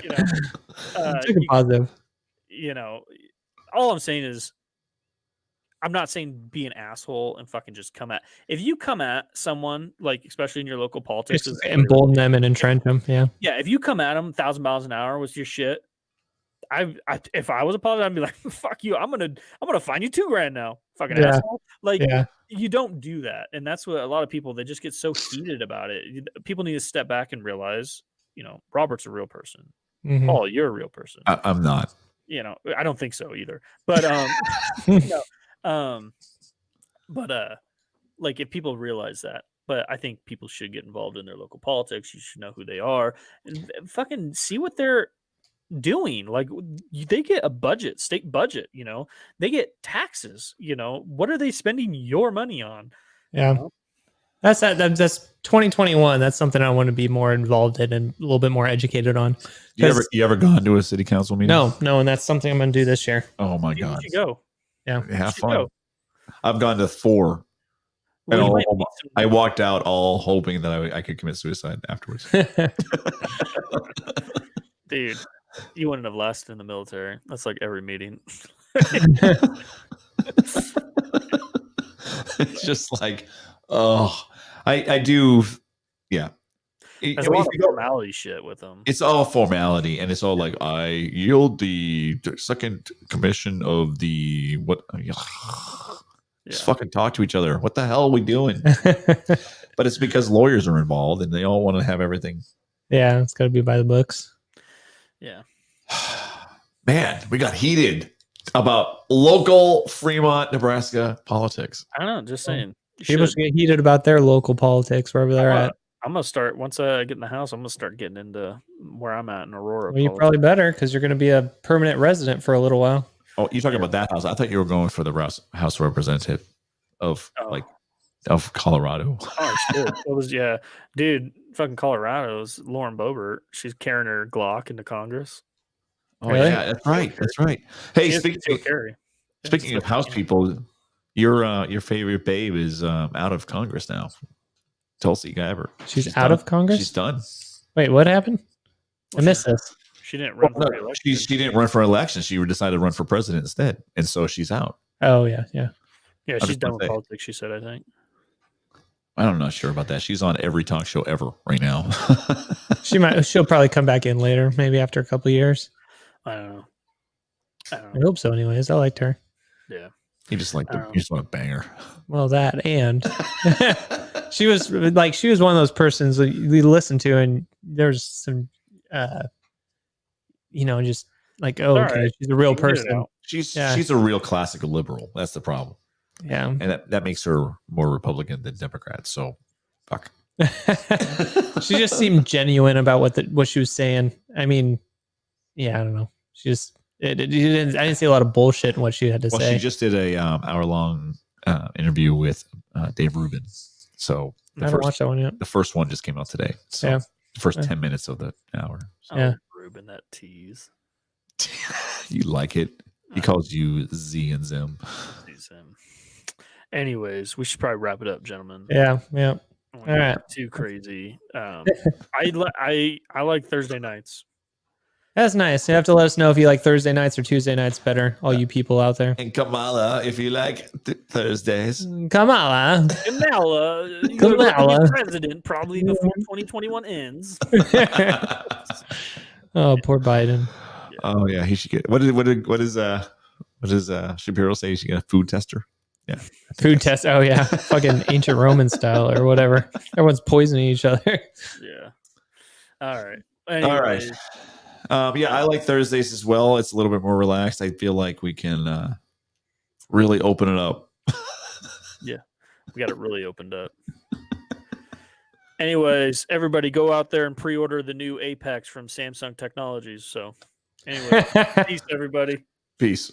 you know, Took a positive. you know, all I'm saying is, I'm not saying be an asshole and fucking just come at. If you come at someone, like especially in your local politics, Just embolden them and entrench them. Yeah. yeah. If you come at them 1,000 miles an hour with your shit, if I was a politician, I'd be like, fuck you. I'm gonna fine you $2,000 now. Fucking asshole. Like, you don't do that, and that's what a lot of people, they just get so heated about it. People need to step back and realize, you know, Robert's a real person. Mhm. Paul, you're a real person. I'm not. You know, I don't think so either. But no, like if people realize that, but I think people should get involved in their local politics. You should know who they are and fucking see what they're doing. Like they get a budget, state budget, you know, they get taxes, you know, what are they spending your money on? Yeah. You know? That's 2021. That's something I want to be more involved in and a little bit more educated on. You ever gone to a city council meeting? No, and that's something I'm going to do this year. Oh my God. You should go. Yeah. Have fun. Go. I've gone to 4. Well, And I walked out all hoping that I could commit suicide afterwards. Dude, you wouldn't have lasted in the military. That's like every meeting. It's just like, oh, I do. Yeah. There's a lot of formality shit with them. It's all formality, and it's all like, I yield the second commission of the what? Just fucking talk to each other. What the hell are we doing? But it's because lawyers are involved, and they all want to have everything. Yeah, it's got to be by the books. Yeah. Man, we got heated about local Fremont, Nebraska politics. I don't know. Just saying. People should get heated about their local politics wherever they're at. I'm gonna start once I get in the house. I'm gonna start getting into where I'm at in Aurora. Well, you probably better because you're going to be a permanent resident for a little while. Oh, you're talking about that house? I thought you were going for the House Representative of of Colorado. Oh shit! It was dude. Fucking Colorado's Lauren Boebert. She's carrying her Glock into Congress. Oh really? Yeah, that's right. That's right. Hey, speaking of house people, your favorite babe is out of Congress now. Tulsi Gabbard. She's out of Congress? She's done. Wait, what happened? I missed this. She didn't run for election. She didn't run for election. She decided to run for president instead. And so she's out. Oh, yeah. Yeah, she's done with politics, she said, I think. I'm not sure about that. She's on every talk show ever right now. She'll probably come back in later, maybe after a couple of years. I don't know. I hope so anyways. I liked her. Yeah. You just want to bang her. Well, that and she was one of those persons that you listen to and there's some just like, oh, okay, right. She's a real person. She's a real classic liberal. That's the problem. Yeah. And that makes her more Republican than Democrat. So fuck. She just seemed genuine about what she was saying. I mean, yeah, I don't know. She just I didn't see a lot of bullshit in what she had to say. She just did a hour-long interview with Dave Rubin. So I haven't watched that one yet. The first one just came out today. So the first 10 minutes of the hour. So. Yeah. Rubin, that tease. You like it. He calls you Z and Zim. Anyways, we should probably wrap it up, gentlemen. Yeah. All right. Too crazy. I like Thursday nights. That's nice. You have to let us know if you like Thursday nights or Tuesday nights better, all you people out there. And Kamala, if you like Thursdays. Kamala, you're gonna be president probably before 2021 ends. Oh, poor Biden. Oh yeah, he should get. What does Shapiro say? He should get a food tester. Yeah, food test. Oh yeah, fucking ancient Roman style or whatever. Everyone's poisoning each other. Yeah. All right. All right. I like Thursdays as well. It's a little bit more relaxed. I feel like we can really open it up. Yeah, we got it really opened up. Anyways, everybody go out there and pre-order the new Apex from Samsung Technologies. So anyway, peace, everybody. Peace.